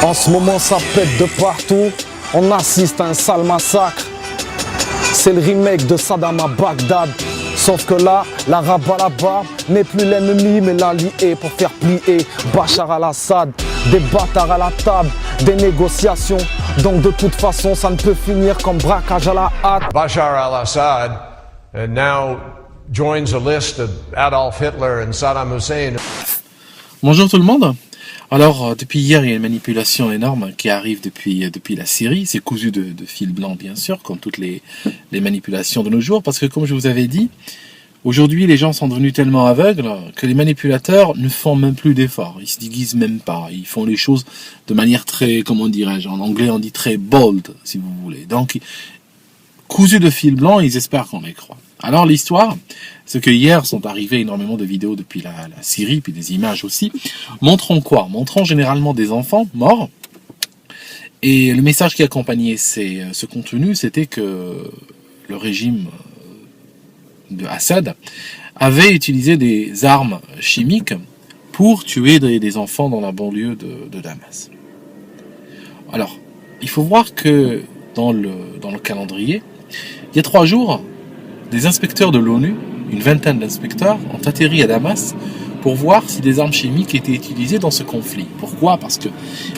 En ce moment, ça pète de partout. On assiste à un sale massacre. C'est le remake de Saddam à Bagdad. Sauf que là, l'arabe à la barbe n'est plus l'ennemi, mais l'allié pour faire plier Bachar al-Assad. Des bâtards à la table, des négociations. Donc de toute façon, ça ne peut finir comme braquage à la hâte. Bashar al-Assad now joins a list of Adolf Hitler and Saddam Hussein. Bonjour tout le monde. Alors, depuis hier, il y a une manipulation énorme qui arrive depuis la Syrie. C'est cousu de fil blanc, bien sûr, comme toutes les manipulations de nos jours. Parce que, comme je vous avais dit, aujourd'hui, les gens sont devenus tellement aveugles que les manipulateurs ne font même plus d'efforts. Ils se déguisent même pas. Ils font les choses de manière très, comment dirais-je, en anglais, on dit très bold, si vous voulez. Donc, cousu de fil blanc, ils espèrent qu'on les croit. Alors l'histoire, c'est que hier sont arrivées énormément de vidéos depuis la Syrie, puis des images aussi, montrant quoi? Montrant généralement des enfants morts. Et le message qui accompagnait ce contenu, c'était que le régime de Assad avait utilisé des armes chimiques pour tuer des enfants dans la banlieue de Damas. Alors, il faut voir que dans le calendrier, il y a 3 jours, des inspecteurs de l'ONU, une vingtaine d'inspecteurs, ont atterri à Damas pour voir si des armes chimiques étaient utilisées dans ce conflit. Pourquoi? Parce que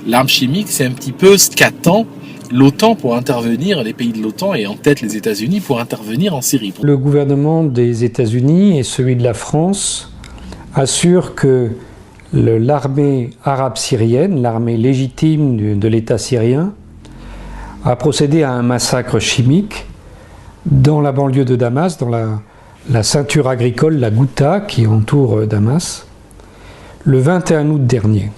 l'arme chimique, c'est un petit peu ce qu'attend l'OTAN pour intervenir, les pays de l'OTAN et en tête les États-Unis pour intervenir en Syrie. Le gouvernement des États-Unis et celui de la France assurent que l'armée arabe syrienne, l'armée légitime de l'État syrien, a procédé à un massacre chimique dans la banlieue de Damas, dans la ceinture agricole, la Ghouta, qui entoure Damas, le 21 août dernier.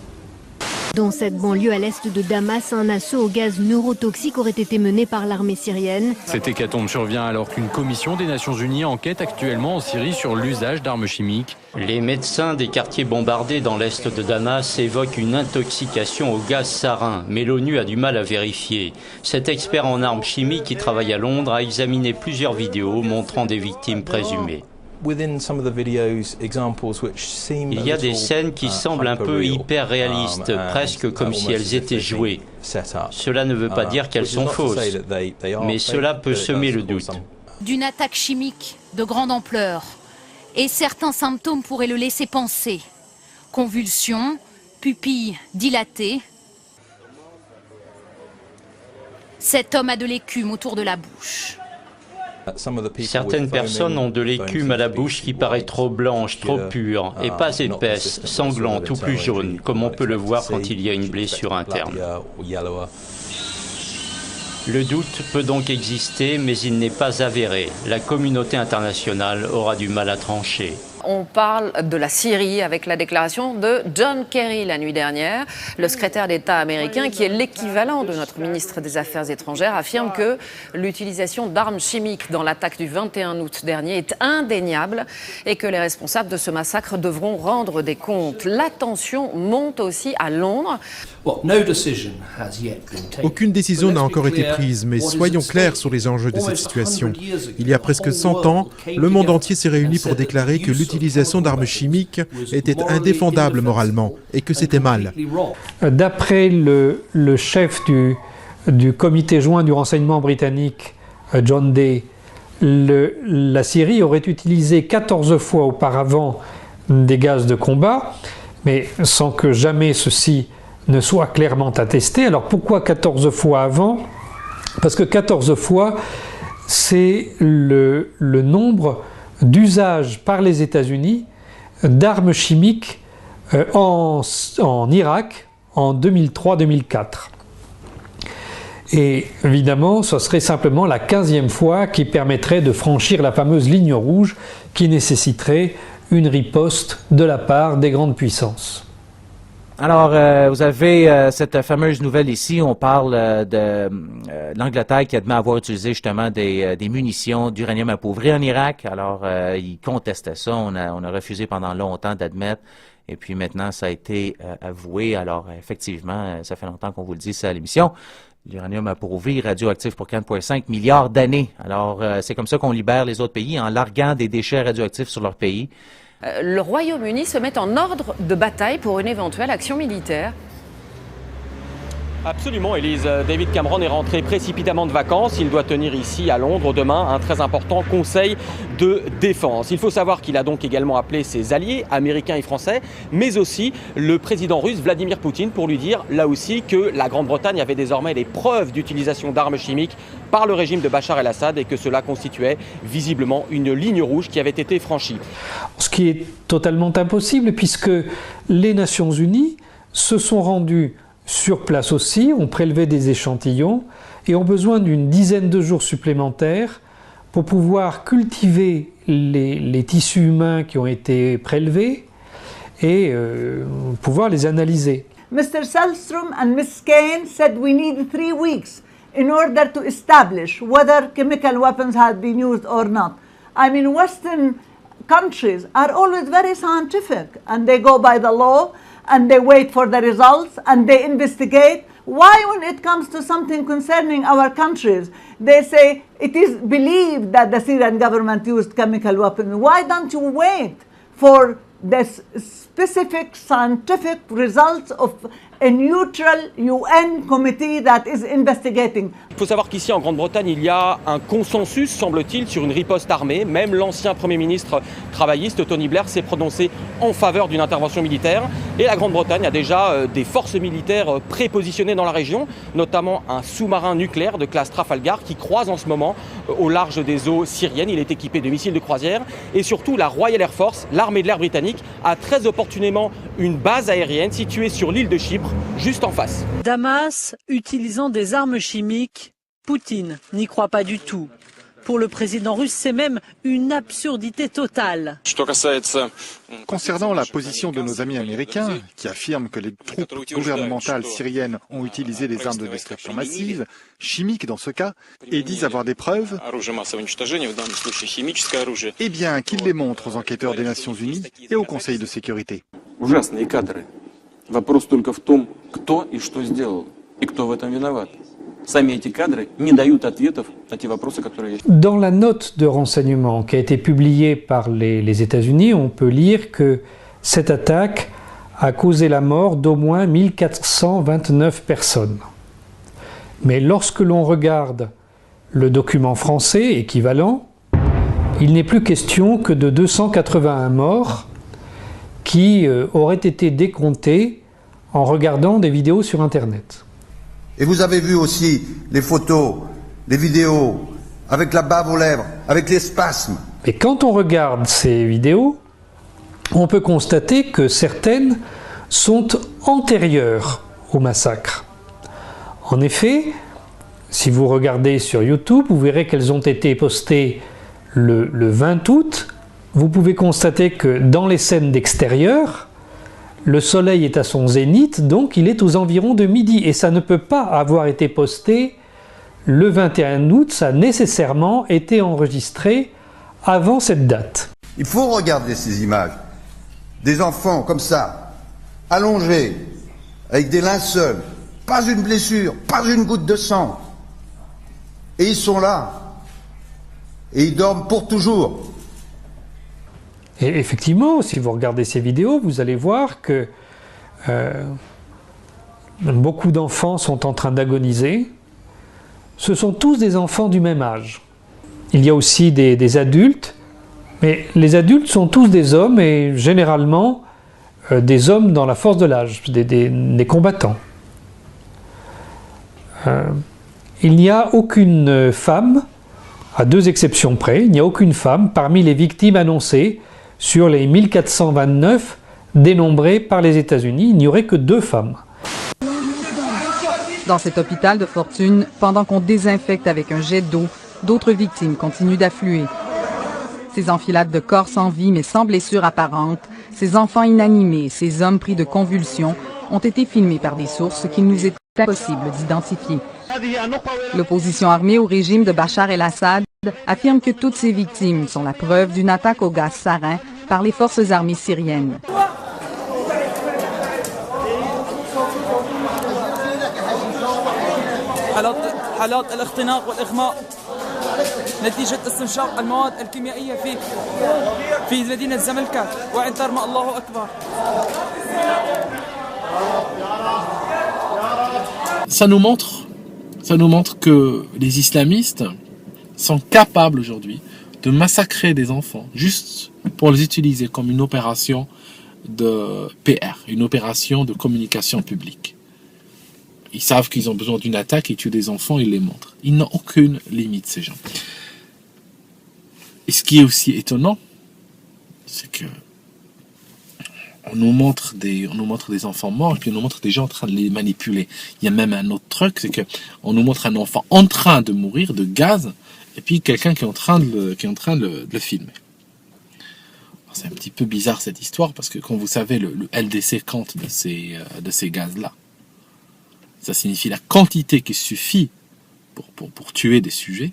Dans cette banlieue à l'est de Damas, un assaut au gaz neurotoxique aurait été mené par l'armée syrienne. Cette hécatombe survient alors qu'une commission des Nations Unies enquête actuellement en Syrie sur l'usage d'armes chimiques. Les médecins des quartiers bombardés dans l'est de Damas évoquent une intoxication au gaz sarin, mais l'ONU a du mal à vérifier. Cet expert en armes chimiques qui travaille à Londres a examiné plusieurs vidéos montrant des victimes présumées. Il y a des scènes qui semblent un peu hyper réalistes, presque comme si elles étaient jouées. Cela ne veut pas dire qu'elles sont fausses, mais cela peut semer le doute. D'une attaque chimique de grande ampleur, et certains symptômes pourraient le laisser penser. Convulsions, pupilles dilatées. Cet homme a de l'écume autour de la bouche. Certaines personnes ont de l'écume à la bouche qui paraît trop blanche, trop pure, et pas épaisse, sanglante ou plus jaune, comme on peut le voir quand il y a une blessure interne. Le doute peut donc exister, mais il n'est pas avéré. La communauté internationale aura du mal à trancher. On parle de la Syrie avec la déclaration de John Kerry la nuit dernière. Le secrétaire d'État américain, qui est l'équivalent de notre ministre des Affaires étrangères, affirme que l'utilisation d'armes chimiques dans l'attaque du 21 août dernier est indéniable et que les responsables de ce massacre devront rendre des comptes. La tension monte aussi à Londres. Aucune décision n'a encore été prise, mais soyons clairs sur les enjeux de cette situation. Il y a presque 100 ans, le monde entier s'est réuni pour déclarer que l'utilisation d'armes chimiques était indéfendable moralement et que c'était mal. D'après le chef du comité joint du renseignement britannique, John Day, la Syrie aurait utilisé 14 fois auparavant des gaz de combat, mais sans que jamais ceci ne soit clairement attesté. Alors pourquoi 14 fois avant? Parce que 14 fois, c'est le nombre d'usage par les États-Unis d'armes chimiques en Irak en 2003-2004. Et évidemment, ce serait simplement la 15e fois qui permettrait de franchir la fameuse ligne rouge qui nécessiterait une riposte de la part des grandes puissances. Alors, vous avez cette fameuse nouvelle ici, on parle de l'Angleterre qui admet avoir utilisé justement des munitions d'uranium appauvri en Irak. Alors, ils contestaient ça, on a refusé pendant longtemps d'admettre, et puis maintenant ça a été avoué. Alors, effectivement, ça fait longtemps qu'on vous le dit, c'est à l'émission. L'uranium appauvri, radioactif pour 4,5 milliards d'années. Alors, c'est comme ça qu'on libère les autres pays, en larguant des déchets radioactifs sur leur pays. Le Royaume-Uni se met en ordre de bataille pour une éventuelle action militaire. Absolument, Élise. David Cameron est rentré précipitamment de vacances. Il doit tenir ici à Londres demain un très important conseil de défense. Il faut savoir qu'il a donc également appelé ses alliés, américains et français, mais aussi le président russe Vladimir Poutine pour lui dire là aussi que la Grande-Bretagne avait désormais des preuves d'utilisation d'armes chimiques par le régime de Bachar el-Assad et que cela constituait visiblement une ligne rouge qui avait été franchie. Ce qui est totalement impossible puisque les Nations Unies se sont rendues sur place aussi, ont prélevé des échantillons et ont besoin d'une dizaine de jours supplémentaires pour pouvoir cultiver les tissus humains qui ont été prélevés et pouvoir les analyser. Mr. Sellstrom and Ms. Kane said we need 3 weeks in order to establish whether chemical weapons had been used or not. I mean, Western countries are always very scientific and they go by the law and they wait for the results and they investigate. Why, when it comes to something concerning our countries, they say it is believed that the Syrian government used chemical weapons? Why don't you wait for the specific scientific results of a neutral UN committee that is investigating? Il faut savoir qu'ici en Grande-Bretagne, il y a un consensus, semble-t-il, sur une riposte armée. Même l'ancien Premier ministre travailliste, Tony Blair, s'est prononcé en faveur d'une intervention militaire. Et la Grande-Bretagne a déjà des forces militaires prépositionnées dans la région, notamment un sous-marin nucléaire de classe Trafalgar qui croise en ce moment au large des eaux syriennes. Il est équipé de missiles de croisière. Et surtout, la Royal Air Force, l'armée de l'air britannique, a très opportunément une base aérienne située sur l'île de Chypre, juste en face. Damas utilisant des armes chimiques, Poutine n'y croit pas du tout. Pour le président russe, c'est même une absurdité totale. Concernant la position de nos amis américains, qui affirment que les troupes gouvernementales syriennes ont utilisé des armes de destruction massive, chimiques dans ce cas, et disent avoir des preuves, eh bien qu'ils les montrent aux enquêteurs des Nations Unies et au Conseil de sécurité. Вопрос только в том, кто и что сделал, и кто в этом виноват. Сами эти кадры не дают ответов на те вопросы, которые есть. Dans la note de renseignement qui a été publiée par les États-Unis, on peut lire que cette attaque a causé la mort d'au moins 1429 personnes. Mais lorsque l'on regarde le document français équivalent, il n'est plus question que de 281 morts qui auraient été décomptés en regardant des vidéos sur Internet. Et vous avez vu aussi les photos, les vidéos, avec la bave aux lèvres, avec les spasmes. Et quand on regarde ces vidéos, on peut constater que certaines sont antérieures au massacre. En effet, si vous regardez sur YouTube, vous verrez qu'elles ont été postées le 20 août. Vous pouvez constater que dans les scènes d'extérieur, le soleil est à son zénith, donc il est aux environs de midi. Et ça ne peut pas avoir été posté le 21 août, ça a nécessairement été enregistré avant cette date. Il faut regarder ces images. Des enfants comme ça, allongés, avec des linceuls, pas une blessure, pas une goutte de sang. Et ils sont là. Et ils dorment pour toujours. Et effectivement, si vous regardez ces vidéos, vous allez voir que beaucoup d'enfants sont en train d'agoniser. Ce sont tous des enfants du même âge. Il y a aussi des adultes, mais les adultes sont tous des hommes et généralement des hommes dans la force de l'âge, des combattants. Il n'y a aucune femme, à 2 exceptions près, il n'y a aucune femme parmi les victimes annoncées sur les 1429 dénombrées par les États-Unis, il n'y aurait que 2 femmes. Dans cet hôpital de fortune, pendant qu'on désinfecte avec un jet d'eau, d'autres victimes continuent d'affluer. Ces enfilades de corps sans vie mais sans blessure apparente, ces enfants inanimés, ces hommes pris de convulsions, ont été filmés par des sources qu'il nous est impossible d'identifier. L'opposition armée au régime de Bachar el-Assad affirme que toutes ces victimes sont la preuve d'une attaque au gaz sarin par les forces armées syriennes. حالات الاختناق والإغماء نتيجة استنشاق المواد الكيميائية في مدينة زملكة وعند درما. الله أكبر. Ça nous montre que les islamistes sont capables aujourd'hui de massacrer des enfants juste pour les utiliser comme une opération de PR, une opération de communication publique. Ils savent qu'ils ont besoin d'une attaque, ils tuent des enfants, ils les montrent. Ils n'ont aucune limite, ces gens. Et ce qui est aussi étonnant, c'est que on nous montre des enfants morts, et puis on nous montre des gens en train de les manipuler. Il y a même un autre truc, c'est que on nous montre un enfant en train de mourir de gaz, et puis quelqu'un qui est en train de le filmer. Alors, c'est un petit peu bizarre cette histoire, parce que quand vous savez le LDC compte de ces gaz-là, ça signifie la quantité qui suffit pour tuer des sujets.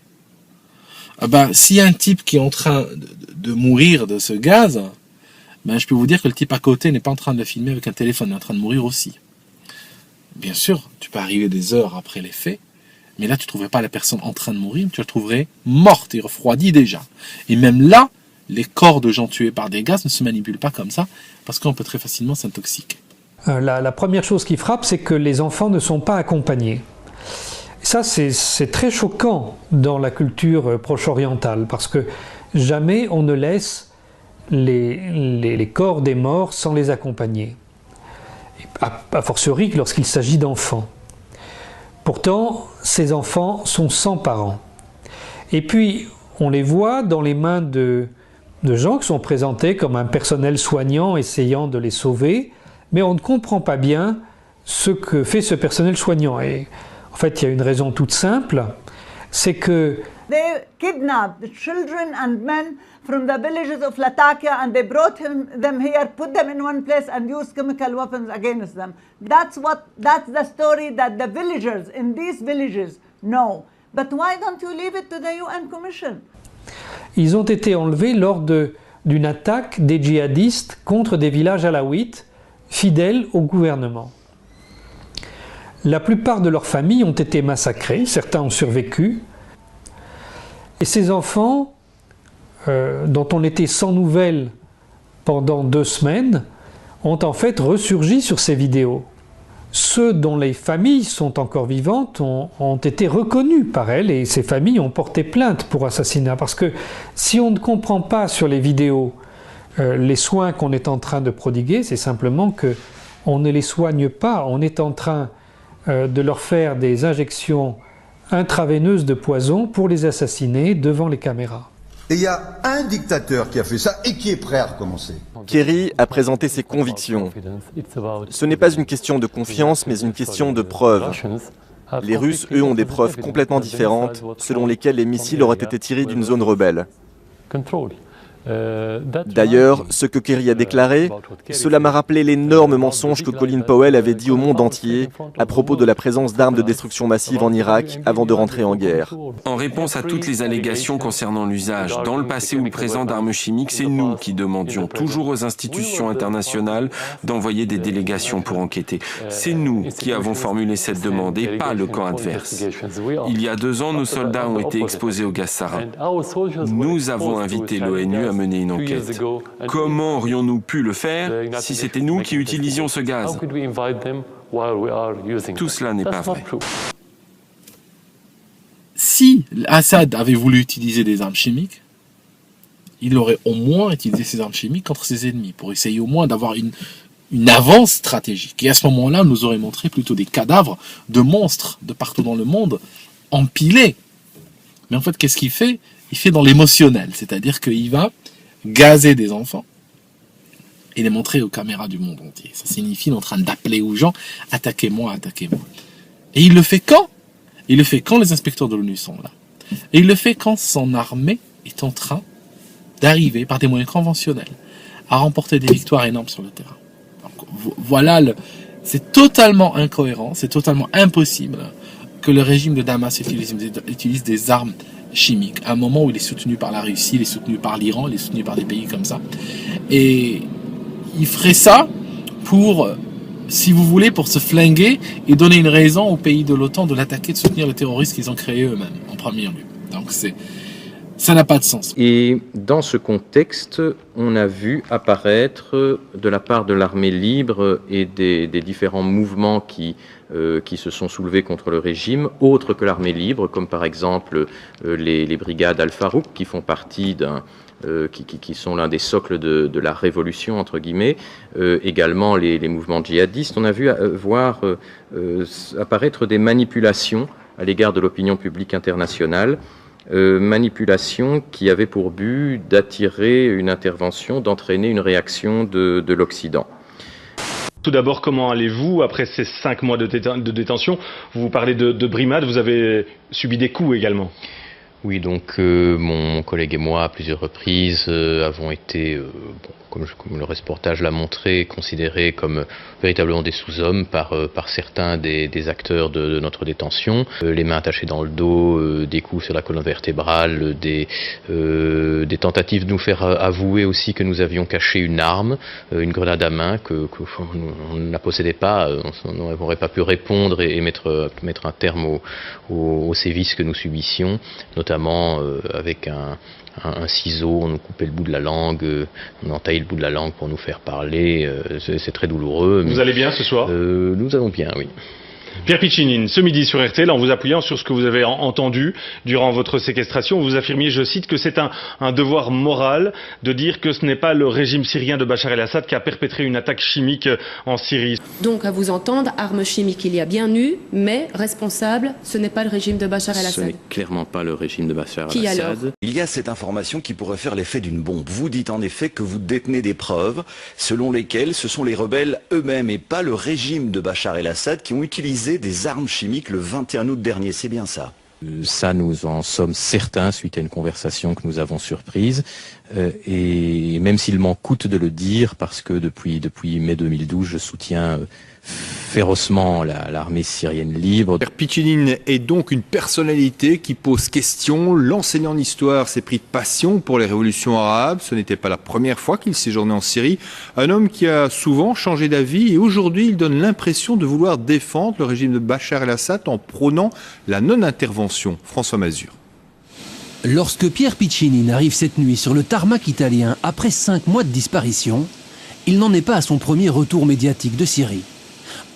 S'il y a un type qui est en train de mourir de ce gaz, je peux vous dire que le type à côté n'est pas en train de le filmer avec un téléphone, il est en train de mourir aussi. Bien sûr, tu peux arriver des heures après les faits, mais là tu ne trouverais pas la personne en train de mourir, tu la trouverais morte et refroidie déjà. Et même là, les corps de gens tués par des gaz ne se manipulent pas comme ça, parce qu'on peut très facilement s'intoxiquer. La première chose qui frappe, c'est que les enfants ne sont pas accompagnés. Ça, c'est très choquant dans la culture proche-orientale, parce que jamais on ne laisse les corps des morts sans les accompagner. A fortiori lorsqu'il s'agit d'enfants. Pourtant, ces enfants sont sans parents. Et puis, on les voit dans les mains de gens qui sont présentés comme un personnel soignant essayant de les sauver, mais on ne comprend pas bien ce que fait ce personnel soignant. Et en fait, il y a une raison toute simple, c'est que they kidnapped the children and men from the villages of Latakia and they brought them here, put them in one place and used chemical weapons against them. That's the story that the villagers in these villages know. But why don't you leave it to the UN Commission? Ils ont été enlevés lors d'une attaque des djihadistes contre des villages alaouites fidèles au gouvernement. La plupart de leurs familles ont été massacrées, certains ont survécu. Et ces enfants, dont on était sans nouvelles pendant 2 semaines, ont en fait ressurgi sur ces vidéos. Ceux dont les familles sont encore vivantes ont été reconnus par elles et ces familles ont porté plainte pour assassinat. Parce que si on ne comprend pas sur les vidéos les soins qu'on est en train de prodiguer, c'est simplement qu'on ne les soigne pas, on est en train de leur faire des injections intraveineuses de poison pour les assassiner devant les caméras. Et il y a un dictateur qui a fait ça et qui est prêt à recommencer. Kerry a présenté ses convictions. Ce n'est pas une question de confiance, mais une question de preuves. Les Russes, eux, ont des preuves complètement différentes, selon lesquelles les missiles auraient été tirés d'une zone rebelle. D'ailleurs, ce que Kerry a déclaré, cela m'a rappelé l'énorme mensonge que Colin Powell avait dit au monde entier à propos de la présence d'armes de destruction massive en Irak avant de rentrer en guerre. En réponse à toutes les allégations concernant l'usage, dans le passé ou le présent, d'armes chimiques, c'est nous qui demandions toujours aux institutions internationales d'envoyer des délégations pour enquêter. C'est nous qui avons formulé cette demande et pas le camp adverse. Il y a 2 ans, nos soldats ont été exposés au gaz sarin. Nous avons invité l'ONU à mener une enquête. Comment aurions-nous pu le faire si c'était nous qui utilisions ce gaz? Tout cela n'est pas vrai. Si Assad avait voulu utiliser des armes chimiques, il aurait au moins utilisé ces armes chimiques contre ses ennemis, pour essayer au moins d'avoir une avance stratégique. Et à ce moment-là, on nous aurait montré plutôt des cadavres de monstres de partout dans le monde, empilés. Mais en fait, qu'est-ce qu'il fait? Il fait dans l'émotionnel, c'est-à-dire qu'il va gazer des enfants et les montrer aux caméras du monde entier. Ça signifie qu'il est en train d'appeler aux gens « attaquez-moi, attaquez-moi ». Et il le fait quand? Il le fait quand les inspecteurs de l'ONU sont là. Et il le fait quand son armée est en train d'arriver, par des moyens conventionnels, à remporter des victoires énormes sur le terrain. Donc, voilà, c'est totalement incohérent, c'est totalement impossible que le régime de Damas utilise des armes chimiques, à un moment où il est soutenu par la Russie, il est soutenu par l'Iran, il est soutenu par des pays comme ça. Et il ferait ça pour, si vous voulez, pour se flinguer et donner une raison aux pays de l'OTAN de l'attaquer, de soutenir les terroristes qu'ils ont créés eux-mêmes, en premier lieu. Donc ça n'a pas de sens. Et dans ce contexte, on a vu apparaître de la part de l'armée libre et des différents mouvements qui qui se sont soulevés contre le régime, autres que l'armée libre, comme par exemple les brigades Al-Farouk, qui font partie qui sont l'un des socles de la révolution, entre guillemets, également les mouvements djihadistes. On a vu voir apparaître des manipulations à l'égard de l'opinion publique internationale, manipulations qui avaient pour but d'attirer une intervention, d'entraîner une réaction de l'Occident. Tout d'abord, comment allez-vous après ces 5 mois de détention? Vous parlez de brimades, vous avez subi des coups également. Oui, donc mon collègue et moi, à plusieurs reprises, avons été, comme le reportage l'a montré, considérés comme véritablement des sous-hommes par certains des acteurs de notre détention. Les mains attachées dans le dos, des coups sur la colonne vertébrale, des tentatives de nous faire avouer aussi que nous avions caché une arme, une grenade à main on ne la possédait pas. On n'aurait pas pu répondre et mettre un terme aux sévices que nous subissions, notamment avec un ciseau, on nous coupait le bout de la langue, on entaillait le bout de la langue pour nous faire parler, c'est très douloureux. Vous allez bien ce soir? Nous allons bien, oui. Pierre Piccinini, ce midi sur RTL, en vous appuyant sur ce que vous avez entendu durant votre séquestration, vous affirmiez, je cite, que c'est un devoir moral de dire que ce n'est pas le régime syrien de Bachar el-Assad qui a perpétré une attaque chimique en Syrie. Donc, à vous entendre, armes chimiques il y a bien eu, mais responsable, ce n'est pas le régime de Bachar el-Assad. Ce n'est clairement pas le régime de Bachar Qui el-Assad. alors? Il y a cette information qui pourrait faire l'effet d'une bombe. Vous dites en effet que vous détenez des preuves selon lesquelles ce sont les rebelles eux-mêmes et pas le régime de Bachar el-Assad qui ont utilisé des armes chimiques le 21 août dernier, c'est bien ça? Ça, nous en sommes certains suite à une conversation que nous avons surprise. Et même s'il m'en coûte de le dire, parce que depuis mai 2012, je soutiens férocement l'armée syrienne libre. Pierre Piccinini est donc une personnalité qui pose question. L'enseignant d'histoire s'est pris de passion pour les révolutions arabes. Ce n'était pas la première fois qu'il séjournait en Syrie. Un homme qui a souvent changé d'avis et aujourd'hui il donne l'impression de vouloir défendre le régime de Bachar el-Assad en prônant la non-intervention. François Mazur. Lorsque Pierre Piccinini arrive cette nuit sur le tarmac italien après 5 mois de disparition, il n'en est pas à son premier retour médiatique de Syrie.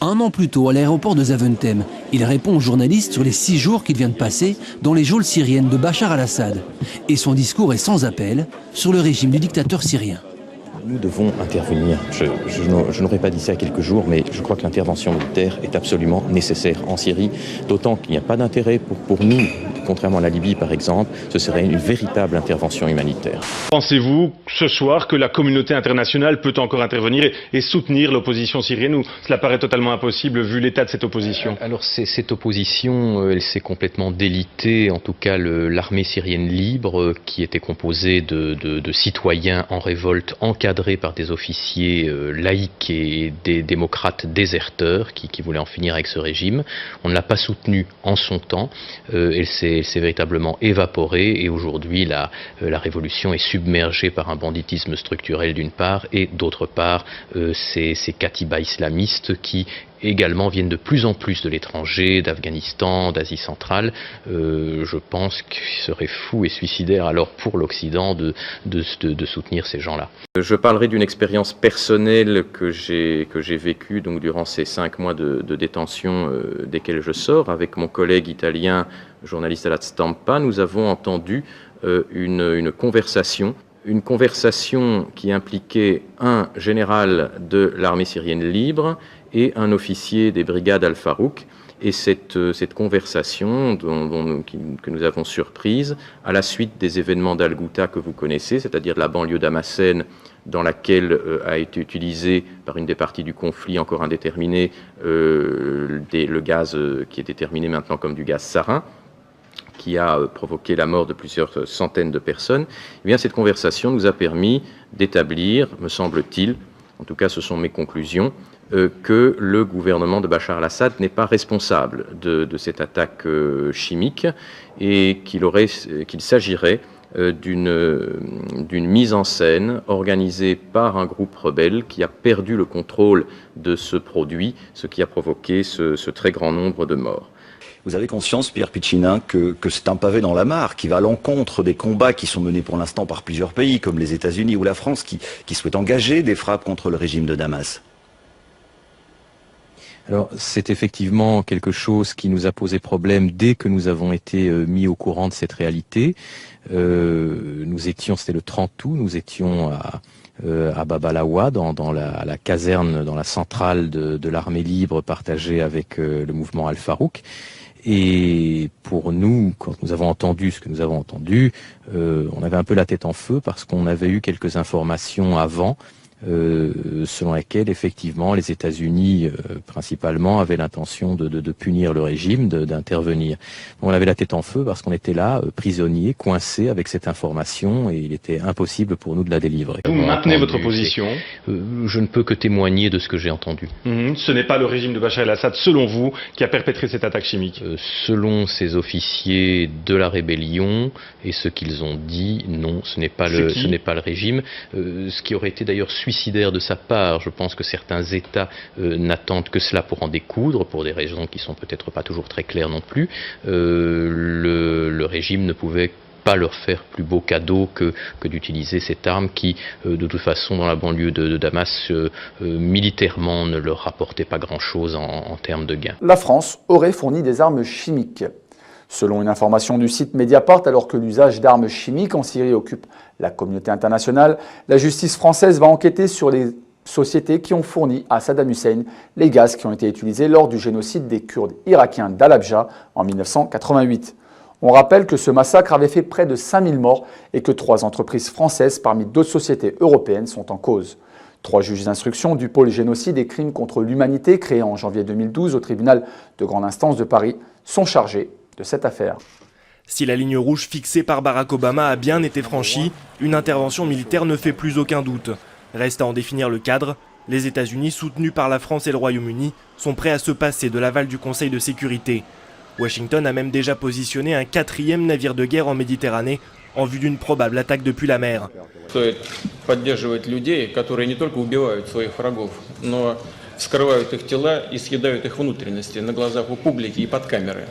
1 an plus tôt, à l'aéroport de Zaventem, il répond aux journalistes sur les 6 jours qu'il vient de passer dans les geôles syriennes de Bachar al-Assad. Et son discours est sans appel sur le régime du dictateur syrien. Nous devons intervenir. Je n'aurais pas dit ça il y a quelques jours, mais je crois que l'intervention militaire est absolument nécessaire en Syrie, d'autant qu'il n'y a pas d'intérêt pour nous, contrairement à la Libye par exemple, ce serait une véritable intervention humanitaire. Pensez-vous ce soir que la communauté internationale peut encore intervenir et soutenir l'opposition syrienne ou cela paraît totalement impossible vu l'état de cette opposition? Alors cette opposition, elle s'est complètement délitée, en tout cas l'armée syrienne libre qui était composée de citoyens en révolte encadrés par des officiers laïcs et des démocrates déserteurs qui voulaient en finir avec ce régime. On ne l'a pas soutenu en son temps, elle s'est véritablement évaporée et aujourd'hui la révolution est submergée par un banditisme structurel d'une part et d'autre part ces katibas islamistes qui également viennent de plus en plus de l'étranger, d'Afghanistan, d'Asie centrale. Je pense qu'il serait fou et suicidaire alors pour l'Occident de soutenir ces gens-là. Je parlerai d'une expérience personnelle que j'ai vécue donc durant ces 5 mois de détention desquels je sors. Avec mon collègue italien, journaliste à la Stampa, nous avons entendu une conversation qui impliquait un général de l'armée syrienne libre et un officier des brigades Al-Farouk. Et cette conversation que nous avons surprise à la suite des événements d'Al-Ghouta que vous connaissez, c'est-à-dire la banlieue d'Hamassen dans laquelle a été utilisé par une des parties du conflit encore indéterminée le gaz qui est déterminé maintenant comme du gaz sarin, qui a provoqué la mort de plusieurs centaines de personnes. Eh bien, cette conversation nous a permis d'établir, me semble-t-il, en tout cas ce sont mes conclusions, que le gouvernement de Bachar el-Assad n'est pas responsable de cette attaque chimique et qu'il s'agirait d'une mise en scène organisée par un groupe rebelle qui a perdu le contrôle de ce produit, ce qui a provoqué ce très grand nombre de morts. Vous avez conscience, Pierre Piccinini, que c'est un pavé dans la mare qui va à l'encontre des combats qui sont menés pour l'instant par plusieurs pays, comme les États-Unis ou la France, qui souhaitent engager des frappes contre le régime de Damas? Alors, c'est effectivement quelque chose qui nous a posé problème dès que nous avons été mis au courant de cette réalité. C'était le 30 août, nous étions à Babalawa, dans la caserne, dans la centrale de l'armée libre partagée avec le mouvement Al-Farouk. Et pour nous, quand nous avons entendu ce que nous avons entendu, on avait un peu la tête en feu parce qu'on avait eu quelques informations avant selon lesquelles effectivement les États-Unis principalement avaient l'intention de punir le régime, d'intervenir. On avait la tête en feu parce qu'on était là, prisonniers, coincés avec cette information et il était impossible pour nous de la délivrer. Vous maintenez votre position? Je ne peux que témoigner de ce que j'ai entendu. Ce n'est pas le régime de Bachar el-Assad, selon vous, qui a perpétré cette attaque chimique? Selon ces officiers de la rébellion et ce qu'ils ont dit, non, ce n'est pas le régime. Ce qui aurait été d'ailleurs suicidaire de sa part. Je pense que certains États n'attendent que cela pour en découdre, pour des raisons qui sont peut-être pas toujours très claires non plus. Le régime ne pouvait pas leur faire plus beau cadeau que d'utiliser cette arme qui, de toute façon, dans la banlieue de Damas, militairement ne leur rapportait pas grand-chose en termes de gains. La France aurait fourni des armes chimiques. Selon une information du site Mediapart, alors que l'usage d'armes chimiques en Syrie occupe la communauté internationale, la justice française va enquêter sur les sociétés qui ont fourni à Saddam Hussein les gaz qui ont été utilisés lors du génocide des Kurdes irakiens d'Al-Abja en 1988. On rappelle que ce massacre avait fait près de 5000 morts et que 3 entreprises françaises parmi d'autres sociétés européennes sont en cause. 3 juges d'instruction du pôle génocide et crimes contre l'humanité créé en janvier 2012 au tribunal de grande instance de Paris sont chargés de cette affaire. Si la ligne rouge fixée par Barack Obama a bien été franchie, une intervention militaire ne fait plus aucun doute. Reste à en définir le cadre. Les États-Unis, soutenus par la France et le Royaume-Uni, sont prêts à se passer de l'aval du Conseil de sécurité. Washington a même déjà positionné un 4e navire de guerre en Méditerranée en vue d'une probable attaque depuis la mer. Стоит поддерживать людей, которые не только убивают своих врагов, но вскрывают их тела и съедают их внутренности на глазах у публики и под камерой.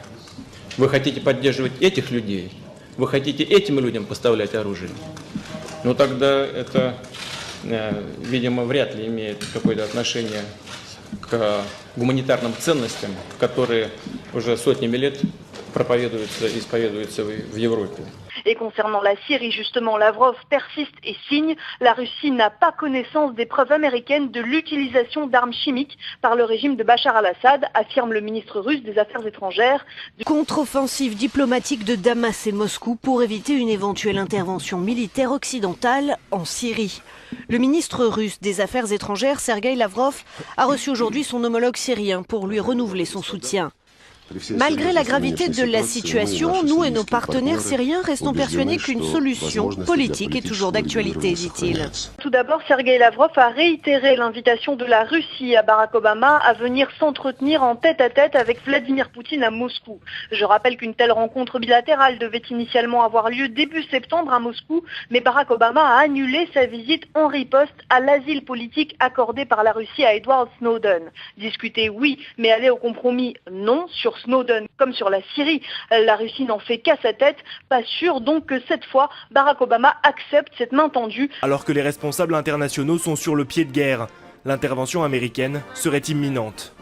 Вы хотите поддерживать этих людей? Вы хотите этим людям поставлять оружие? Ну тогда это, видимо, вряд ли имеет какое-то отношение к гуманитарным ценностям, которые уже сотнями лет проповедуются и исповедуются в Европе. Et concernant la Syrie, justement, Lavrov persiste et signe. La Russie n'a pas connaissance des preuves américaines de l'utilisation d'armes chimiques par le régime de Bachar al-Assad, affirme le ministre russe des Affaires étrangères. Contre-offensive diplomatique de Damas et Moscou pour éviter une éventuelle intervention militaire occidentale en Syrie. Le ministre russe des Affaires étrangères, Sergueï Lavrov, a reçu aujourd'hui son homologue syrien pour lui renouveler son soutien. Malgré la gravité de la situation, nous et nos partenaires syriens restons persuadés qu'une solution politique est toujours d'actualité, dit-il. Tout d'abord, Sergueï Lavrov a réitéré l'invitation de la Russie à Barack Obama à venir s'entretenir en tête-à-tête avec Vladimir Poutine à Moscou. Je rappelle qu'une telle rencontre bilatérale devait initialement avoir lieu début septembre à Moscou, mais Barack Obama a annulé sa visite en riposte à l'asile politique accordé par la Russie à Edward Snowden. Discuter, oui, mais aller au compromis, non, sur Snowden comme sur la Syrie. La Russie n'en fait qu'à sa tête. Pas sûr donc que cette fois, Barack Obama accepte cette main tendue. Alors que les responsables internationaux sont sur le pied de guerre, l'intervention américaine serait imminente.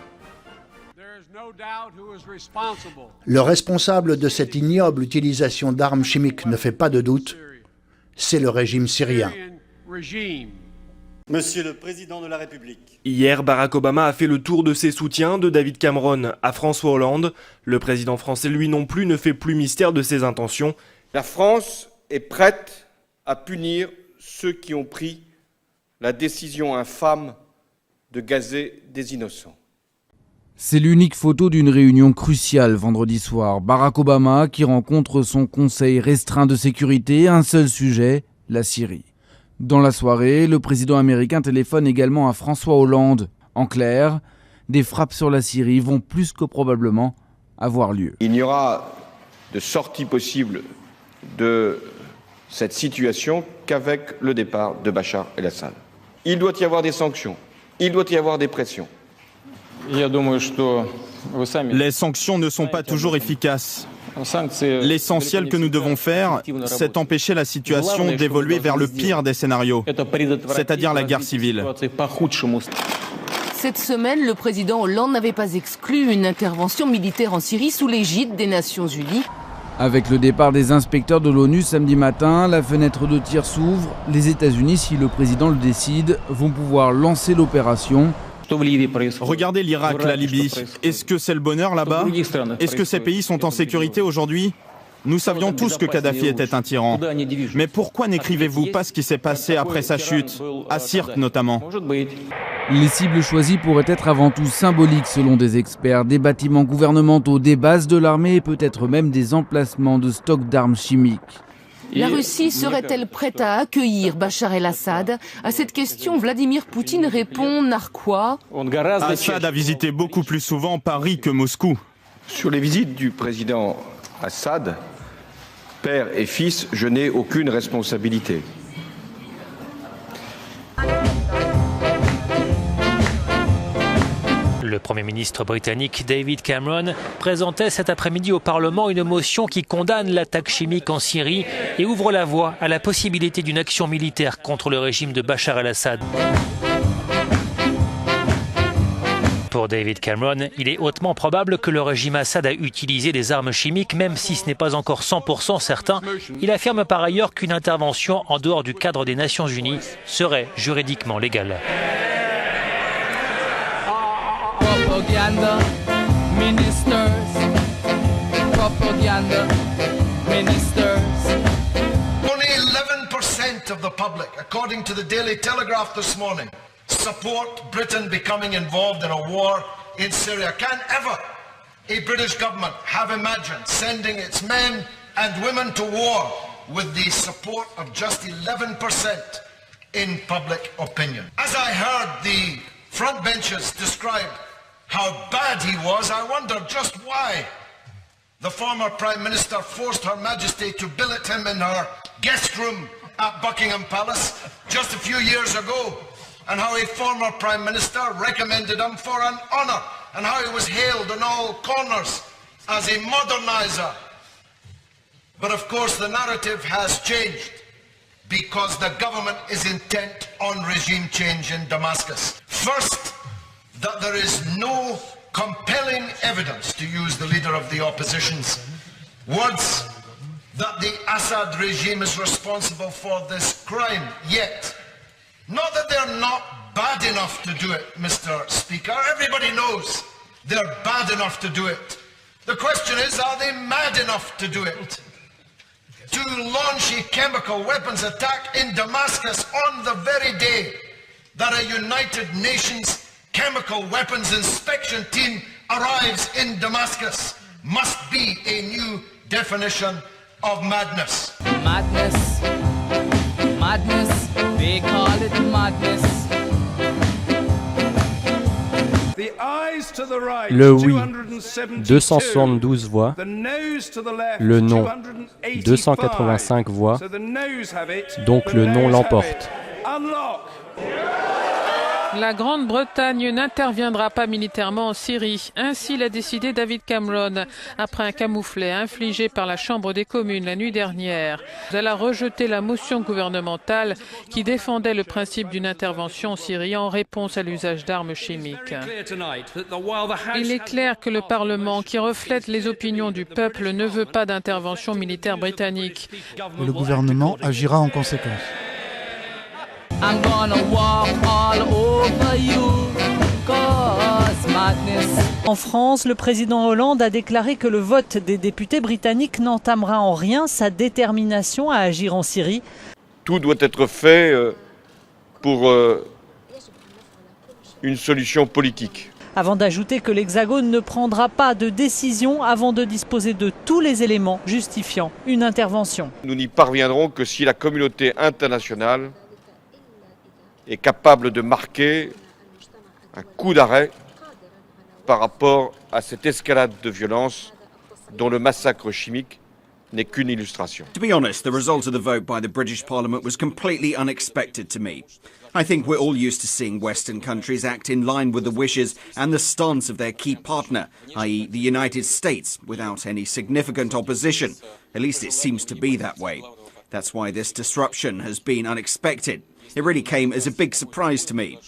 Le responsable de cette ignoble utilisation d'armes chimiques ne fait pas de doute, c'est le régime syrien. Monsieur le Président de la République. Hier, Barack Obama a fait le tour de ses soutiens, de David Cameron à François Hollande. Le président français, lui non plus, ne fait plus mystère de ses intentions. La France est prête à punir ceux qui ont pris la décision infâme de gazer des innocents. C'est l'unique photo d'une réunion cruciale vendredi soir. Barack Obama qui rencontre son conseil restreint de sécurité, un seul sujet, la Syrie. Dans la soirée, le président américain téléphone également à François Hollande. En clair, des frappes sur la Syrie vont plus que probablement avoir lieu. Il n'y aura de sortie possible de cette situation qu'avec le départ de Bachar el-Assad. Il doit y avoir des sanctions, il doit y avoir des pressions. Les sanctions ne sont pas toujours efficaces. L'essentiel que nous devons faire, c'est empêcher la situation d'évoluer vers le pire des scénarios, c'est-à-dire la guerre civile. Cette semaine, le président Hollande n'avait pas exclu une intervention militaire en Syrie sous l'égide des Nations Unies. Avec le départ des inspecteurs de l'ONU samedi matin, la fenêtre de tir s'ouvre. Les États-Unis, si le président le décide, vont pouvoir lancer l'opération. Regardez l'Irak, la Libye. Est-ce que c'est le bonheur là-bas? Est-ce que ces pays sont en sécurité aujourd'hui? Nous savions tous que Kadhafi était un tyran. Mais pourquoi n'écrivez-vous pas ce qui s'est passé après sa chute, à Sirte notamment? Les cibles choisies pourraient être avant tout symboliques selon des experts. Des bâtiments gouvernementaux, des bases de l'armée et peut-être même des emplacements de stocks d'armes chimiques. La Russie serait-elle prête à accueillir Bachar el-Assad? À cette question, Vladimir Poutine répond narquois. Assad a visité beaucoup plus souvent Paris que Moscou. Sur les visites du président Assad, père et fils, je n'ai aucune responsabilité. Le Premier ministre britannique David Cameron présentait cet après-midi au Parlement une motion qui condamne l'attaque chimique en Syrie et ouvre la voie à la possibilité d'une action militaire contre le régime de Bachar el-Assad. Pour David Cameron, il est hautement probable que le régime Assad a utilisé des armes chimiques, même si ce n'est pas encore 100% certain. Il affirme par ailleurs qu'une intervention en dehors du cadre des Nations Unies serait juridiquement légale. Propaganda ministers, Only 11% of the public, according to the Daily Telegraph this morning, support Britain becoming involved in a war in Syria. Can ever a British government have imagined sending its men and women to war with the support of just 11% in public opinion? As I heard the front benches describe how bad he was, I wonder just why the former Prime Minister forced Her Majesty to billet him in her guest room at Buckingham Palace just a few years ago, and how a former Prime Minister recommended him for an honour, and how he was hailed in all corners as a moderniser. But of course the narrative has changed because the government is intent on regime change in Damascus. First, that there is no compelling evidence, to use the leader of the opposition's words, that the Assad regime is responsible for this crime yet. Not that they're not bad enough to do it, Mr. Speaker. Everybody knows they're bad enough to do it. The question is, are they mad enough to do it? To launch a chemical weapons attack in Damascus on the very day that a United Nations chemical weapons inspection team arrives in Damascus must be a new definition of madness. Madness, madness, they call it madness. Le oui, 272 voix. Le non, 285 voix. Donc le non l'emporte. La Grande-Bretagne n'interviendra pas militairement en Syrie. Ainsi l'a décidé David Cameron, après un camouflet infligé par la Chambre des communes la nuit dernière. Elle a rejeté la motion gouvernementale qui défendait le principe d'une intervention en Syrie en réponse à l'usage d'armes chimiques. Il est clair que le Parlement, qui reflète les opinions du peuple, ne veut pas d'intervention militaire britannique. Le gouvernement agira en conséquence. I'm gonna walk all over you, 'cause madness. En France, le président Hollande a déclaré que le vote des députés britanniques n'entamera en rien sa détermination à agir en Syrie. Tout doit être fait pour une solution politique. Avant d'ajouter que l'Hexagone ne prendra pas de décision avant de disposer de tous les éléments justifiant une intervention. Nous n'y parviendrons que si la communauté internationale est capable de marquer un coup d'arrêt par rapport à cette escalade de violence dont le massacre chimique n'est qu'une illustration. To be honest, the result of the vote by the British Parliament was completely unexpected to me. I think we're all used to seeing Western countries act in line with the wishes and the stance of their key partner, i.e. the United States, without any significant opposition. At least it seems to be that way. That's why this disruption has been unexpected. It really came as a big surprise to me.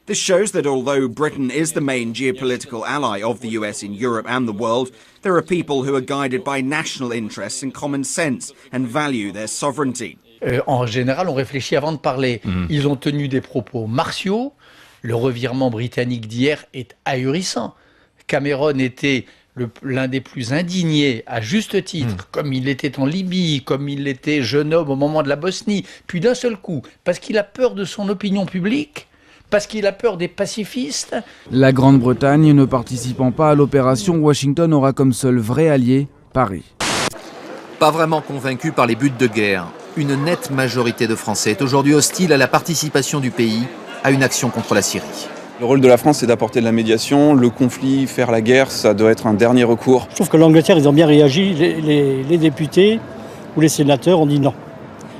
This shows that although Britain is the main geopolitical ally of the US in Europe and the world, there are people who are guided by national interests and common sense and value their sovereignty. En général, on réfléchit avant de parler. Ils ont tenu des propos martiaux. Le revirement britannique d'hier est ahurissant. Cameron était l'un des plus indignés, à juste titre, comme il était en Libye, comme il était jeune homme au moment de la Bosnie. Puis d'un seul coup, parce qu'il a peur de son opinion publique, parce qu'il a peur des pacifistes. La Grande-Bretagne ne participant pas à l'opération, Washington aura comme seul vrai allié Paris. Pas vraiment convaincu par les buts de guerre, une nette majorité de Français est aujourd'hui hostile à la participation du pays à une action contre la Syrie. Le rôle de la France, c'est d'apporter de la médiation. Le conflit, faire la guerre, ça doit être un dernier recours. Je trouve que l'Angleterre, ils ont bien réagi. Les députés ou les sénateurs ont dit non.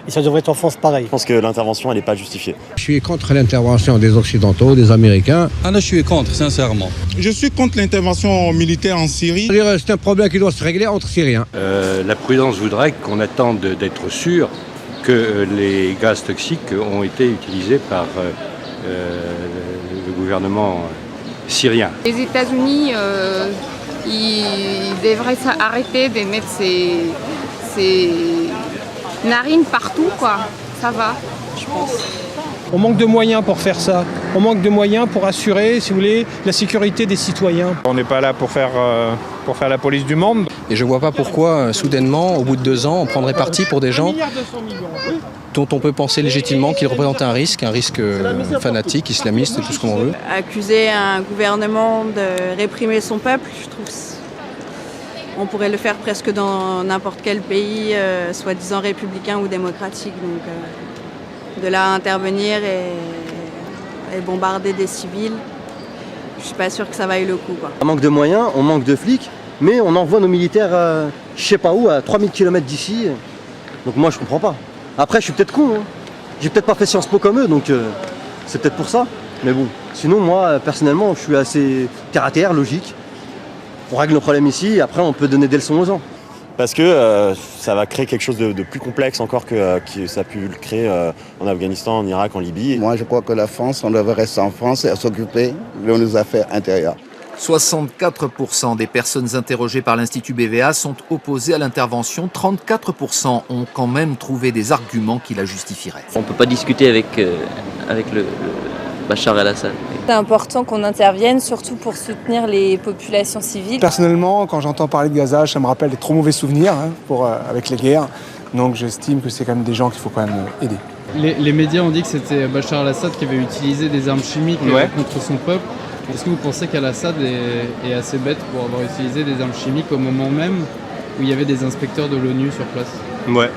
Et ça devrait être en France pareil. Je pense que l'intervention, elle n'est pas justifiée. Je suis contre l'intervention des Occidentaux, des Américains. Ah non, je suis contre, sincèrement. Je suis contre l'intervention militaire en Syrie. C'est un problème qui doit se régler entre Syriens. La prudence voudrait qu'on attende d'être sûr que les gaz toxiques ont été utilisés par le gouvernement syrien. Les États-Unis, ils devraient arrêter de mettre ces narines partout, quoi. Ça va, je pense. On manque de moyens pour faire ça. On manque de moyens pour assurer, si vous voulez, la sécurité des citoyens. On n'est pas là pour faire la police du monde. Et je ne vois pas pourquoi, soudainement, au bout de 2 ans, on prendrait parti pour des gens dont on peut penser légitimement qu'ils représentent un risque fanatique, islamiste, tout ce qu'on veut. Accuser un gouvernement de réprimer son peuple, je trouve on pourrait le faire presque dans n'importe quel pays, soi-disant républicain ou démocratique. Donc de là à intervenir et bombarder des civils, je suis pas sûre que ça vaille le coup, quoi. On manque de moyens, on manque de flics, mais on envoie nos militaires je sais pas où, à 3000 km d'ici. Donc moi je comprends pas. Après je suis peut-être con, hein. J'ai peut-être pas fait Sciences Po comme eux, donc c'est peut-être pour ça. Mais bon, sinon moi personnellement je suis assez terre à terre, logique. On règle nos problèmes ici et après on peut donner des leçons aux gens. Parce que ça va créer quelque chose de plus complexe encore que ça a pu le créer en Afghanistan, en Irak, en Libye. Moi je crois que la France, on devrait rester en France et s'occuper de nos affaires intérieures. 64% des personnes interrogées par l'Institut BVA sont opposées à l'intervention. 34% ont quand même trouvé des arguments qui la justifieraient. On ne peut pas discuter avec le Bachar el-Assad. C'est important qu'on intervienne, surtout pour soutenir les populations civiles. Personnellement, quand j'entends parler de Gaza, ça me rappelle des trop mauvais souvenirs avec les guerres. Donc j'estime que c'est quand même des gens qu'il faut quand même aider. Les médias ont dit que c'était Bachar el-Assad qui avait utilisé des armes chimiques contre son peuple. Est-ce que vous pensez qu'Al-Assad est assez bête pour avoir utilisé des armes chimiques au moment même où il y avait des inspecteurs de l'ONU sur place? Ouais.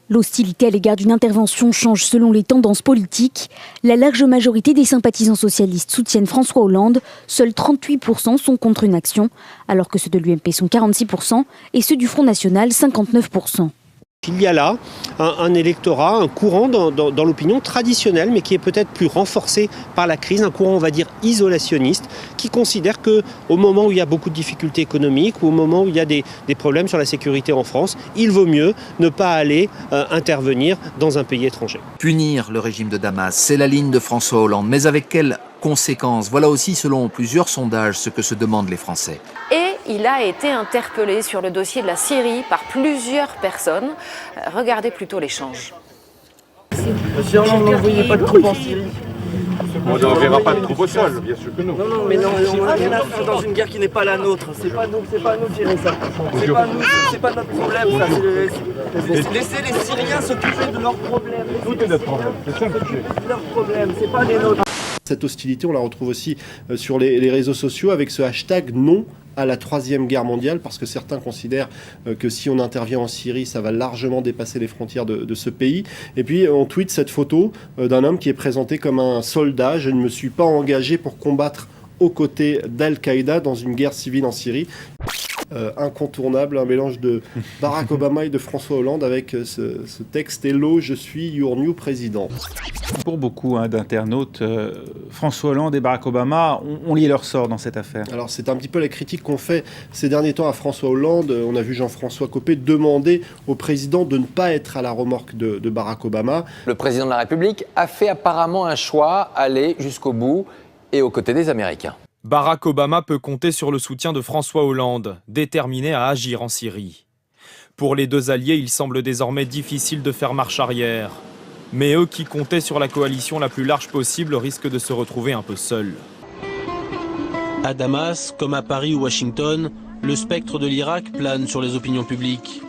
L'hostilité à l'égard d'une intervention change selon les tendances politiques. La large majorité des sympathisants socialistes soutiennent François Hollande. Seuls 38% sont contre une action, alors que ceux de l'UMP sont 46% et ceux du Front National 59%. Il y a là un électorat, un courant dans l'opinion traditionnelle, mais qui est peut-être plus renforcé par la crise, un courant, on va dire, isolationniste, qui considère qu'au moment où il y a beaucoup de difficultés économiques, ou au moment où il y a des problèmes sur la sécurité en France, il vaut mieux ne pas aller intervenir dans un pays étranger. Punir le régime de Damas, c'est la ligne de François Hollande, mais avec quelles conséquences? Voilà aussi, selon plusieurs sondages, ce que se demandent les Français. Et il a été interpellé sur le dossier de la Syrie par plusieurs personnes. Regardez plutôt l'échange. Monsieur Hollande, n'envoyez pas de troupes en Syrie. On n'enverra pas de troupes au sol, bien sûr que non. Non, mais non, on n'a rien à faire dans une guerre qui n'est pas la nôtre. C'est pas nous de gérer ça. C'est pas notre problème, ça. Laissez les Syriens s'occuper de leurs problèmes. Tout est notre problème, c'est ça le sujet. Leurs problèmes, c'est pas les nôtres. Cette hostilité, on la retrouve aussi sur les réseaux sociaux avec ce hashtag non à la Troisième Guerre mondiale, parce que certains considèrent que si on intervient en Syrie, ça va largement dépasser les frontières de ce pays. Et puis on tweet cette photo d'un homme qui est présenté comme un soldat. Je ne me suis pas engagé pour combattre aux côtés d'Al-Qaïda dans une guerre civile en Syrie. Incontournable, un mélange de Barack Obama et de François Hollande avec ce texte « Hello, je suis your new président ». Pour beaucoup d'internautes, François Hollande et Barack Obama ont lié leur sort dans cette affaire. Alors c'est un petit peu la critique qu'on fait ces derniers temps à François Hollande. On a vu Jean-François Copé demander au président de ne pas être à la remorque de Barack Obama. Le président de la République a fait apparemment un choix, aller jusqu'au bout et aux côtés des Américains. Barack Obama peut compter sur le soutien de François Hollande, déterminé à agir en Syrie. Pour les deux alliés, il semble désormais difficile de faire marche arrière. Mais eux qui comptaient sur la coalition la plus large possible risquent de se retrouver un peu seuls. À Damas, comme à Paris ou Washington, le spectre de l'Irak plane sur les opinions publiques.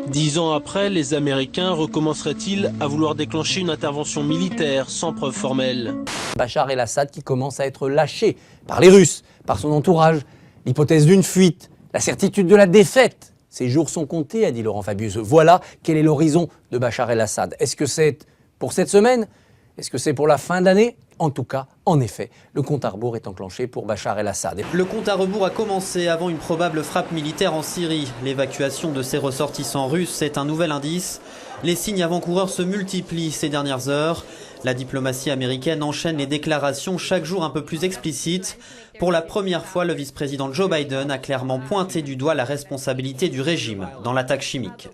10 ans après, les Américains recommenceraient-ils à vouloir déclencher une intervention militaire sans preuve formelle? Bachar el-Assad qui commence à être lâché par les Russes, par son entourage. L'hypothèse d'une fuite, la certitude de la défaite. Ces jours sont comptés, a dit Laurent Fabius. Voilà quel est l'horizon de Bachar el-Assad. Est-ce que c'est pour cette semaine? Est-ce que c'est pour la fin d'année? En tout cas, en effet, le compte à rebours est enclenché pour Bachar el-Assad. Le compte à rebours a commencé avant une probable frappe militaire en Syrie. L'évacuation de ses ressortissants russes est un nouvel indice. Les signes avant-coureurs se multiplient ces dernières heures. La diplomatie américaine enchaîne les déclarations chaque jour un peu plus explicites. Pour la première fois, le vice-président Joe Biden a clairement pointé du doigt la responsabilité du régime dans l'attaque chimique.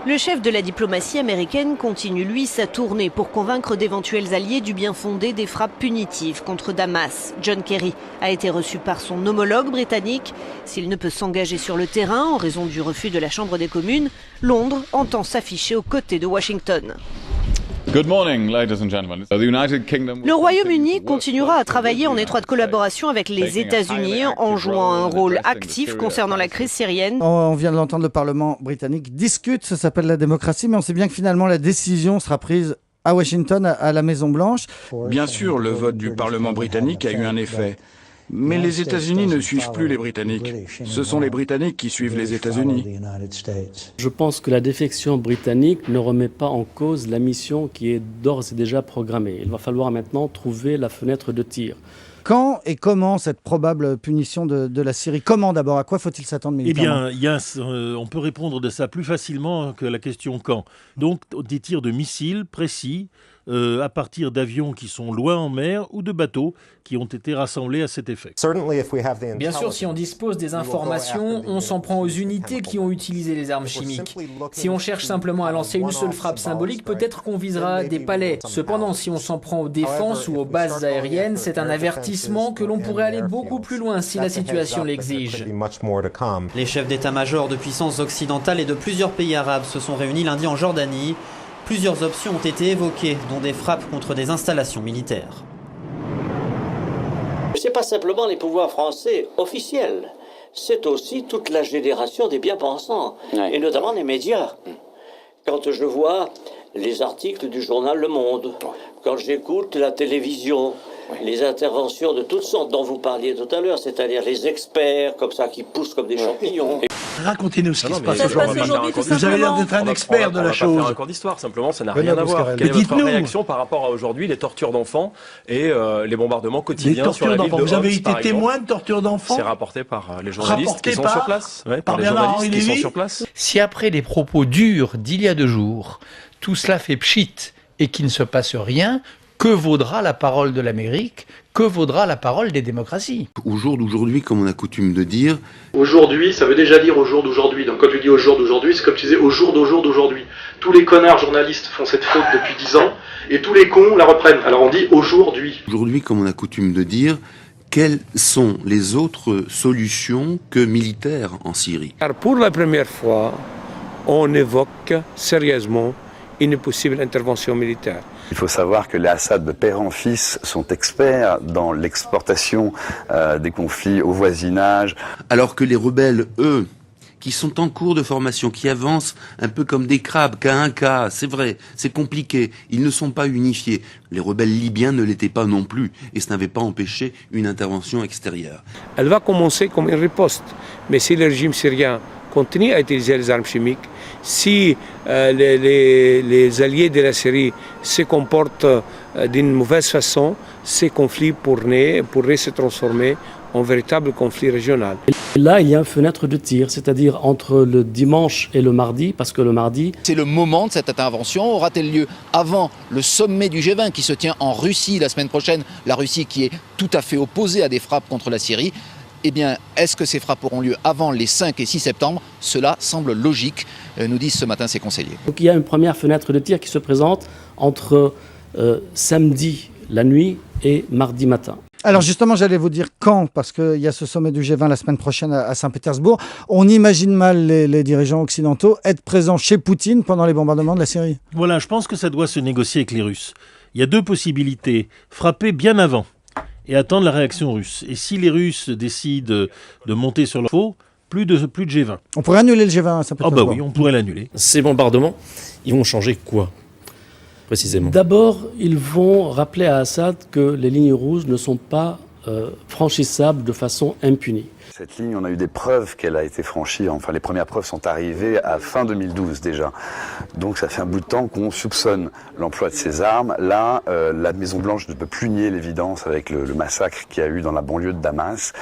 Le chef de la diplomatie américaine continue, lui, sa tournée pour convaincre d'éventuels alliés du bien fondé des frappes punitives contre Damas. John Kerry a été reçu par son homologue britannique. S'il ne peut s'engager sur le terrain en raison du refus de la Chambre des communes, Londres entend s'afficher aux côtés de Washington. Le Royaume-Uni continuera à travailler en étroite collaboration avec les États-Unis en jouant un rôle actif concernant la crise syrienne. On vient de l'entendre, le Parlement britannique discute, ça s'appelle la démocratie, mais on sait bien que finalement la décision sera prise à Washington, à la Maison-Blanche. Bien sûr, le vote du Parlement britannique a eu un effet. Mais les États-Unis ne suivent plus les Britanniques. Ce sont les Britanniques qui suivent les États-Unis. Je pense que la défection britannique ne remet pas en cause la mission qui est d'ores et déjà programmée. Il va falloir maintenant trouver la fenêtre de tir. Quand et comment cette probable punition de la Syrie? Comment d'abord? À quoi faut-il s'attendre militairement? Eh bien, on peut répondre de ça plus facilement que la question quand. Donc, des tirs de missiles précis à partir d'avions qui sont loin en mer ou de bateaux qui ont été rassemblés à cet effet. Bien sûr, si on dispose des informations, on s'en prend aux unités qui ont utilisé les armes chimiques. Si on cherche simplement à lancer une seule frappe symbolique, peut-être qu'on visera des palais. Cependant, si on s'en prend aux défenses ou aux bases aériennes, c'est un avertissement que l'on pourrait aller beaucoup plus loin si la situation l'exige. Les chefs d'état-major de puissances occidentales et de plusieurs pays arabes se sont réunis lundi en Jordanie. Plusieurs options ont été évoquées, dont des frappes contre des installations militaires. Ce n'est pas simplement les pouvoirs français officiels, c'est aussi toute la génération des bien-pensants, et notamment les médias. Quand je vois les articles du journal Le Monde, quand j'écoute la télévision, les interventions de toutes sortes dont vous parliez tout à l'heure, c'est-à-dire les experts comme ça qui poussent comme des champignons. Racontez-nous ce qui se passe aujourd'hui. Vous avez l'air d'être un expert de la chose. On va pas faire un cours d'histoire, simplement, ça n'a rien à voir. Quelle est votre réaction par rapport à aujourd'hui, les tortures d'enfants et les bombardements quotidiens sur la ville de Homs? Vous avez été témoin de tortures d'enfants? C'est rapporté par les journalistes qui sont sur place. Par les journalistes qui sont sur place. Si après les propos durs d'il y a 2 jours, tout cela fait pchit et qu'il ne se passe rien, que vaudra la parole de l'Amérique? Que vaudra la parole des démocraties? Au jour d'aujourd'hui, comme on a coutume de dire... Aujourd'hui, ça veut déjà dire au jour d'aujourd'hui. Donc quand tu dis au jour d'aujourd'hui, c'est comme tu disais au jour d'aujourd'hui. Tous les connards journalistes font cette faute depuis 10 ans, et tous les cons la reprennent. Alors on dit aujourd'hui. Aujourd'hui, comme on a coutume de dire, quelles sont les autres solutions que militaires en Syrie? Pour la première fois, on évoque sérieusement une possible intervention militaire. Il faut savoir que les Assad de père en fils sont experts dans l'exportation des conflits au voisinage. Alors que les rebelles, eux, qui sont en cours de formation, qui avancent un peu comme des crabes, cas un cas, c'est vrai, c'est compliqué, ils ne sont pas unifiés. Les rebelles libyens ne l'étaient pas non plus, et ça n'avait pas empêché une intervention extérieure. Elle va commencer comme une riposte, mais si le régime syrien continue à utiliser les armes chimiques, si les alliés de la Syrie se comportent d'une mauvaise façon, ces conflits pourraient se transformer en véritable conflit régional. Et là, il y a une fenêtre de tir, c'est-à-dire entre le dimanche et le mardi, parce que le mardi... C'est le moment de cette intervention. Aura-t-elle lieu avant le sommet du G20 qui se tient en Russie la semaine prochaine? La Russie qui est tout à fait opposée à des frappes contre la Syrie. Eh bien, est-ce que ces frappes auront lieu avant les 5 et 6 septembre? Cela semble logique, nous disent ce matin ces conseillers. Donc il y a une première fenêtre de tir qui se présente entre samedi la nuit et mardi matin. Alors justement, j'allais vous dire quand, parce qu'il y a ce sommet du G20 la semaine prochaine à Saint-Pétersbourg. On imagine mal les dirigeants occidentaux être présents chez Poutine pendant les bombardements de la Syrie. Voilà, je pense que ça doit se négocier avec les Russes. Il y a deux possibilités. Frapper bien avant et attendre la réaction russe. Et si les Russes décident de monter sur leur faux, plus de G20. On pourrait annuler le G20 à Saint-Pétersbourg. Ah bah oui, on pourrait l'annuler. Ces bombardements, ils vont changer quoi précisément? D'abord, ils vont rappeler à Assad que les lignes rouges ne sont pas franchissables de façon impunie. Cette ligne, on a eu des preuves qu'elle a été franchie. Enfin, les premières preuves sont arrivées à fin 2012 déjà. Donc ça fait un bout de temps qu'on soupçonne l'emploi de ces armes. Là, la Maison-Blanche ne peut plus nier l'évidence avec le massacre qu'il y a eu dans la banlieue de Damas.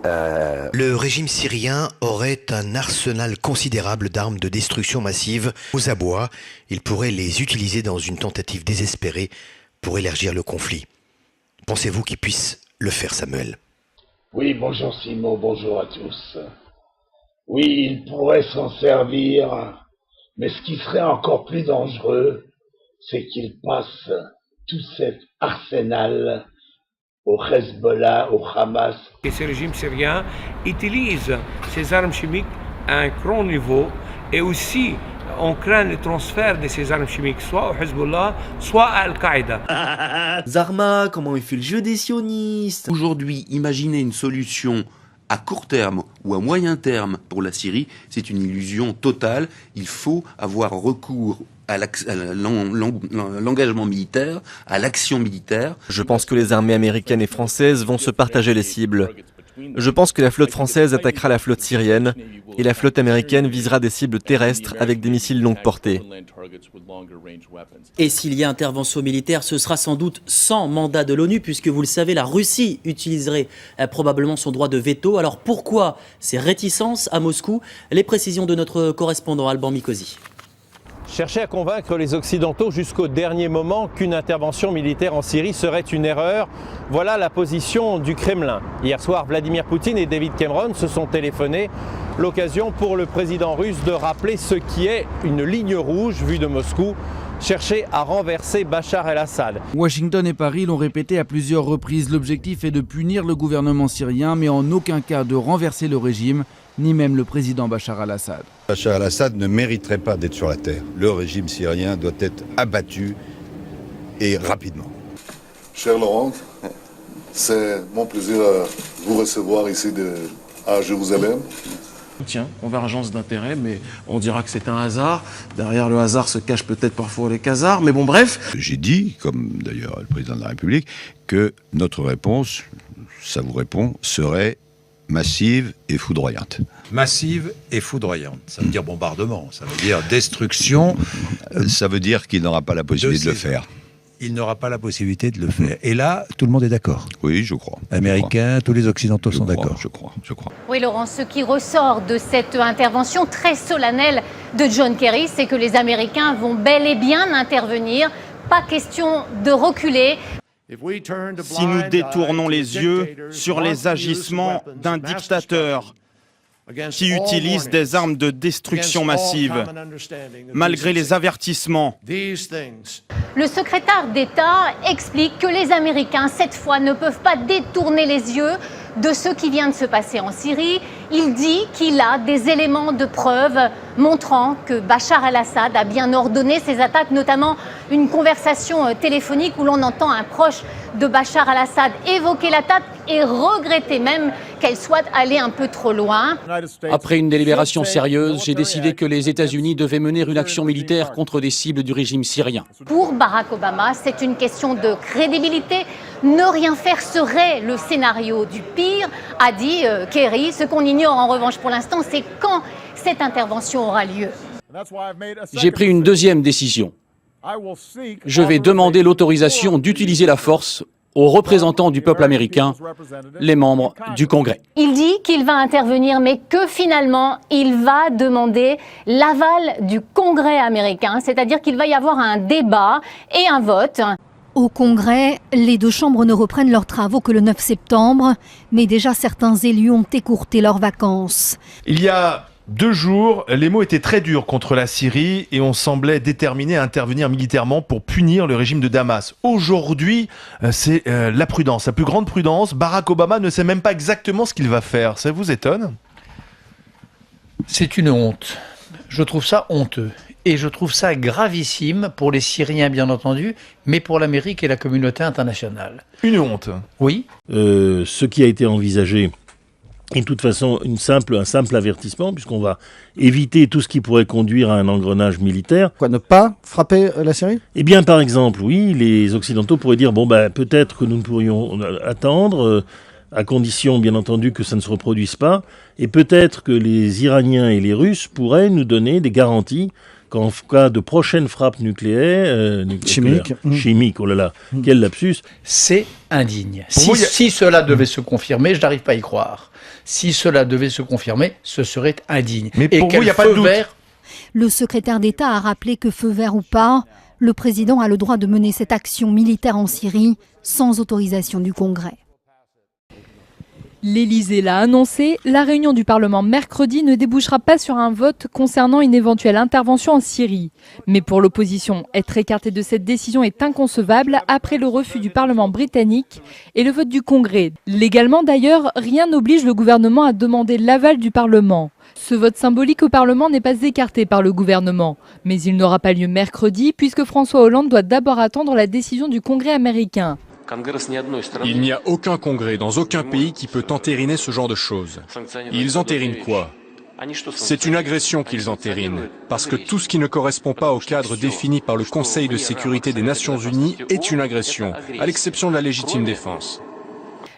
Le régime syrien aurait un arsenal considérable d'armes de destruction massive aux abois. Il pourrait les utiliser dans une tentative désespérée pour élargir le conflit. Pensez-vous qu'il puisse le faire, Samuel ? Oui, bonjour Simon, bonjour à tous. Oui, il pourrait s'en servir, mais ce qui serait encore plus dangereux, c'est qu'il passe tout cet arsenal au Hezbollah, au Hamas. Et ce régime syrien utilise ces armes chimiques à un grand niveau et aussi on craint le transfert de ces armes chimiques soit au Hezbollah, soit à Al-Qaïda. Zarma, comment il fait le jeu des sionistes? Aujourd'hui, imaginer une solution à court terme ou à moyen terme pour la Syrie, c'est une illusion totale. Il faut avoir recours à l'engagement militaire, à l'action militaire. Je pense que les armées américaines et françaises vont se partager les cibles. Je pense que la flotte française attaquera la flotte syrienne et la flotte américaine visera des cibles terrestres avec des missiles longue portée. Et s'il y a intervention militaire, ce sera sans doute sans mandat de l'ONU, puisque vous le savez, la Russie utiliserait probablement son droit de veto. Alors pourquoi ces réticences à Moscou? Les précisions de notre correspondant Alban Mikosi. Chercher à convaincre les Occidentaux jusqu'au dernier moment qu'une intervention militaire en Syrie serait une erreur, voilà la position du Kremlin. Hier soir, Vladimir Poutine et David Cameron se sont téléphonés. L'occasion pour le président russe de rappeler ce qui est une ligne rouge vue de Moscou, chercher à renverser Bachar el-Assad. Washington et Paris l'ont répété à plusieurs reprises. L'objectif est de punir le gouvernement syrien, mais en aucun cas de renverser le régime, ni même le président Bachar el-Assad. Bachar el-Assad ne mériterait pas d'être sur la terre. Le régime syrien doit être abattu et rapidement. Cher Laurent, c'est mon plaisir de vous recevoir ici à Jérusalem. Tiens, convergence d'intérêts, mais on dira que c'est un hasard. Derrière le hasard se cachent peut-être parfois les casards, mais bon, bref. J'ai dit, comme d'ailleurs le président de la République, que notre réponse, ça vous répond, serait massive et foudroyante. Massive et foudroyante, ça veut dire bombardement, ça veut dire destruction. Ça veut dire qu'il n'aura pas la possibilité de le faire. Il n'aura pas la possibilité de le faire. Et là, tout le monde est d'accord. Oui, je crois. Américains, tous les Occidentaux sont d'accord. Je crois. Oui, Laurent, ce qui ressort de cette intervention très solennelle de John Kerry, c'est que les Américains vont bel et bien intervenir. Pas question de reculer. Si nous détournons les yeux sur les agissements d'un dictateur qui utilise des armes de destruction massive, malgré les avertissements. Le secrétaire d'État explique que les Américains, cette fois, ne peuvent pas détourner les yeux de ce qui vient de se passer en Syrie. Il dit qu'il a des éléments de preuve montrant que Bachar el-Assad a bien ordonné ces attaques, notamment une conversation téléphonique où l'on entend un proche de Bachar el-Assad évoquer l'attaque et regretter même qu'elle soit allée un peu trop loin. Après une délibération sérieuse, j'ai décidé que les États-Unis devaient mener une action militaire contre des cibles du régime syrien. Pour Barack Obama, c'est une question de crédibilité. Ne rien faire serait le scénario du pire, a dit Kerry. Ce qu'on ignore en revanche pour l'instant, c'est quand cette intervention aura lieu. J'ai pris une deuxième décision. Je vais demander l'autorisation d'utiliser la force aux représentants du peuple américain, les membres du Congrès. Il dit qu'il va intervenir, mais que finalement, il va demander l'aval du Congrès américain, c'est-à-dire qu'il va y avoir un débat et un vote. Au Congrès, les deux chambres ne reprennent leurs travaux que le 9 septembre, mais déjà certains élus ont écourté leurs vacances. Il y a 2 jours, les mots étaient très durs contre la Syrie et on semblait déterminé à intervenir militairement pour punir le régime de Damas. Aujourd'hui, c'est la prudence, la plus grande prudence. Barack Obama ne sait même pas exactement ce qu'il va faire. Ça vous étonne ? C'est une honte. Je trouve ça honteux. Et je trouve ça gravissime pour les Syriens, bien entendu, mais pour l'Amérique et la communauté internationale. Une honte. Oui. Ce qui a été envisagé est de toute façon un simple avertissement, puisqu'on va éviter tout ce qui pourrait conduire à un engrenage militaire. Quoi, ne pas frapper la Syrie ? Eh bien, par exemple, oui, les Occidentaux pourraient dire, peut-être que nous ne pourrions attendre, à condition, bien entendu, que ça ne se reproduise pas, et peut-être que les Iraniens et les Russes pourraient nous donner des garanties qu'en cas de prochaine frappe nucléaire... Chimique, oh là là, quel lapsus. C'est indigne. Si cela devait se confirmer, je n'arrive pas à y croire. Si cela devait se confirmer, ce serait indigne. Mais pour vous, il n'y a pas de doute. Le secrétaire d'État a rappelé que feu vert ou pas, le président a le droit de mener cette action militaire en Syrie sans autorisation du Congrès. L'Élysée l'a annoncé, la réunion du Parlement mercredi ne débouchera pas sur un vote concernant une éventuelle intervention en Syrie. Mais pour l'opposition, être écarté de cette décision est inconcevable après le refus du Parlement britannique et le vote du Congrès. Légalement d'ailleurs, rien n'oblige le gouvernement à demander l'aval du Parlement. Ce vote symbolique au Parlement n'est pas écarté par le gouvernement. Mais il n'aura pas lieu mercredi puisque François Hollande doit d'abord attendre la décision du Congrès américain. Il n'y a aucun congrès dans aucun pays qui peut entériner ce genre de choses. Ils entérinent quoi ? C'est une agression qu'ils entérinent, parce que tout ce qui ne correspond pas au cadre défini par le Conseil de sécurité des Nations Unies est une agression, à l'exception de la légitime défense.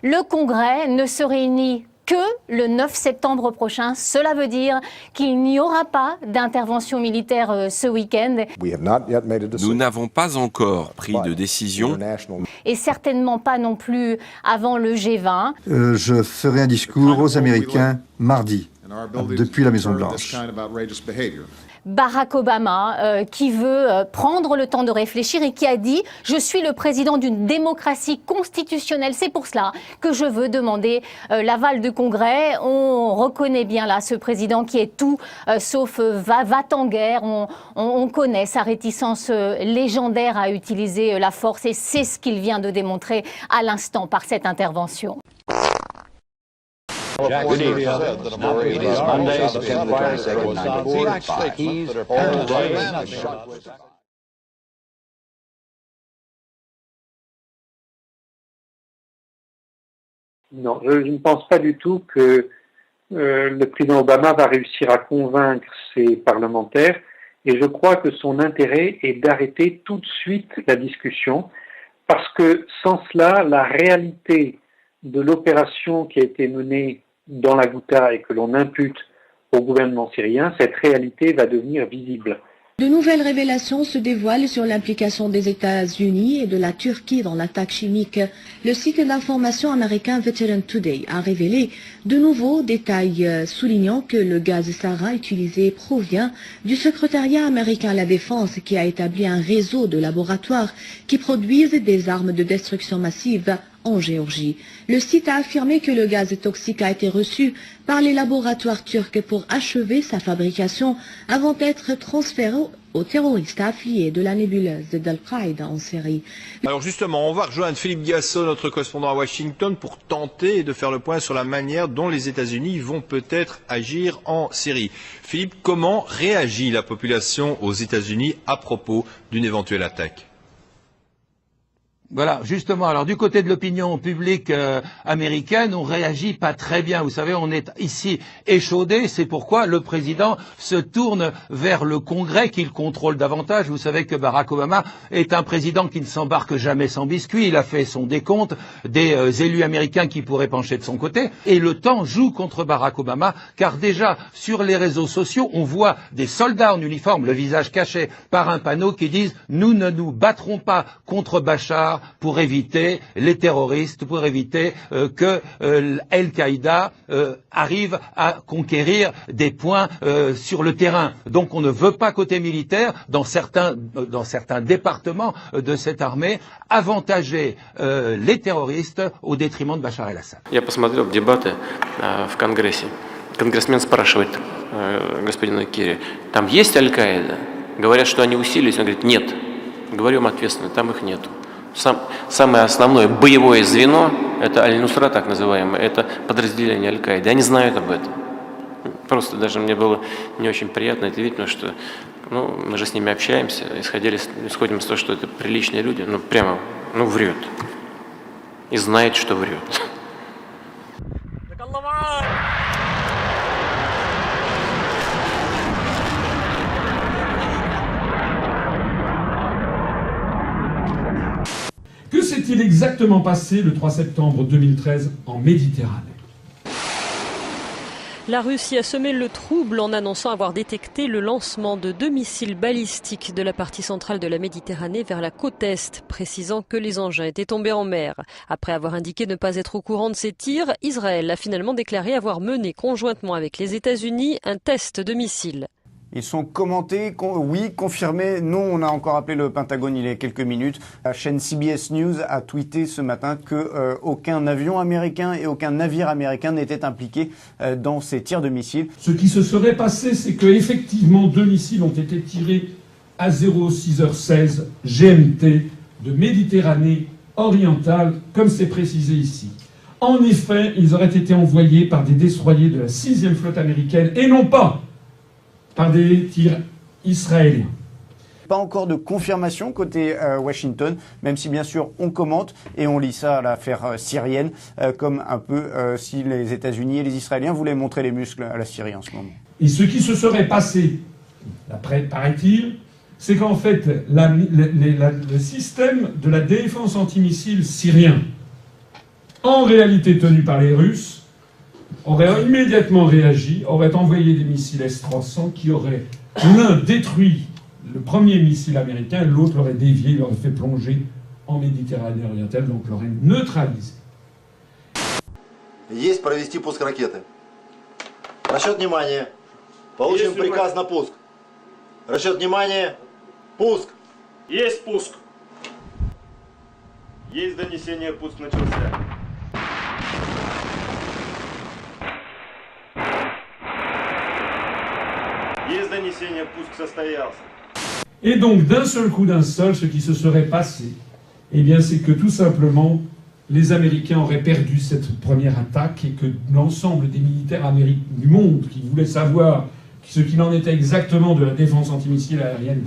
Le Congrès ne se réunit que le 9 septembre prochain. Cela veut dire qu'il n'y aura pas d'intervention militaire ce week-end. Nous n'avons pas encore pris de décision. Et certainement pas non plus avant le G20. Je ferai un discours aux Américains mardi, depuis la Maison-Blanche. Barack Obama, qui veut prendre le temps de réfléchir et qui a dit « Je suis le président d'une démocratie constitutionnelle, c'est pour cela que je veux demander l'aval du Congrès ». On reconnaît bien là ce président qui est tout sauf va-t-en-guerre. On connaît sa réticence légendaire à utiliser la force et c'est ce qu'il vient de démontrer à l'instant par cette intervention. Non, je ne pense pas du tout que le président Obama va réussir à convaincre ses parlementaires et je crois que son intérêt est d'arrêter tout de suite la discussion parce que sans cela, la réalité de l'opération qui a été menée dans la Ghouta et que l'on impute au gouvernement syrien, cette réalité va devenir visible. De nouvelles révélations se dévoilent sur l'implication des États-Unis et de la Turquie dans l'attaque chimique. Le site d'information américain Veteran Today a révélé de nouveaux détails soulignant que le gaz sarin utilisé provient du secrétariat américain à la défense qui a établi un réseau de laboratoires qui produisent des armes de destruction massive en Géorgie. Le site a affirmé que le gaz toxique a été reçu par les laboratoires turcs pour achever sa fabrication avant d'être transféré aux terroristes affiliés de la nébuleuse d'Al-Qaïda en Syrie. Alors justement, on va rejoindre Philippe Gassot, notre correspondant à Washington, pour tenter de faire le point sur la manière dont les États-Unis vont peut-être agir en Syrie. Philippe, comment réagit la population aux États-Unis à propos d'une éventuelle attaque ? Voilà, justement, alors du côté de l'opinion publique américaine, on réagit pas très bien. Vous savez, on est ici échaudé, c'est pourquoi le président se tourne vers le Congrès qu'il contrôle davantage. Vous savez que Barack Obama est un président qui ne s'embarque jamais sans biscuit. Il a fait son décompte des élus américains qui pourraient pencher de son côté. Et le temps joue contre Barack Obama, car déjà, sur les réseaux sociaux, on voit des soldats en uniforme, le visage caché par un panneau qui disent « Nous ne nous battrons pas contre Bachar », pour éviter les terroristes, pour éviter que Al-Qaïda arrive à conquérir des points sur le terrain. Donc on ne veut pas côté militaire, dans certains départements de cette armée, avantager les terroristes au détriment de Bachar el-Assad. Я посмотрел дебаты в Конгрессе. Конгрессмен спрашивает, господину Керри, там есть Аль-Каида? Говорят, что они усилились. Он говорит, нет. Говорю вам ответственно, там их нету. Самое основное боевое звено, это Аль-Нусра, так называемое, это подразделение Аль-Каиды. Они знают об этом. Просто даже мне было не очень приятно это видеть, потому что мы же с ними общаемся, исходим из того, что это приличные люди, прямо врет. И знает, что врет. Que s'est-il exactement passé le 3 septembre 2013 en Méditerranée ? La Russie a semé le trouble en annonçant avoir détecté le lancement de 2 missiles balistiques de la partie centrale de la Méditerranée vers la côte est, précisant que les engins étaient tombés en mer. Après avoir indiqué ne pas être au courant de ces tirs, Israël a finalement déclaré avoir mené conjointement avec les États-Unis un test de missiles. Ils sont commentés, oui, confirmés. Non, on a encore appelé le Pentagone il y a quelques minutes. La chaîne CBS News a tweeté ce matin que aucun avion américain et aucun navire américain n'était impliqué dans ces tirs de missiles. Ce qui se serait passé, c'est qu'effectivement 2 missiles ont été tirés à 06h16 GMT de Méditerranée orientale, comme c'est précisé ici. En effet, ils auraient été envoyés par des destroyers de la 6e flotte américaine et non pas par des tirs israéliens. Pas encore de confirmation côté Washington, même si bien sûr on commente et on lit ça à l'affaire syrienne, comme un peu si les États-Unis et les Israéliens voulaient montrer les muscles à la Syrie en ce moment. Et ce qui se serait passé, d'après paraît-il, c'est qu'en fait le système de la défense antimissile syrien, en réalité tenu par les Russes, aurait immédiatement réagi, aurait envoyé des missiles S-300 qui auraient l'un détruit le premier missile américain, l'autre l'aurait dévié, l'aurait fait plonger en Méditerranée orientale, donc l'aurait neutralisé. Есть провести пуск ракеты. Расчет внимания. Получен приказ на пуск. Расчет внимания. Пуск. Есть пуск. Есть донесение, пуск начался. Et donc, d'un seul coup, d'un seul, ce qui se serait passé, c'est que tout simplement, les Américains auraient perdu cette première attaque et que l'ensemble des militaires du monde qui voulaient savoir ce qu'il en était exactement de la défense antimissile aérienne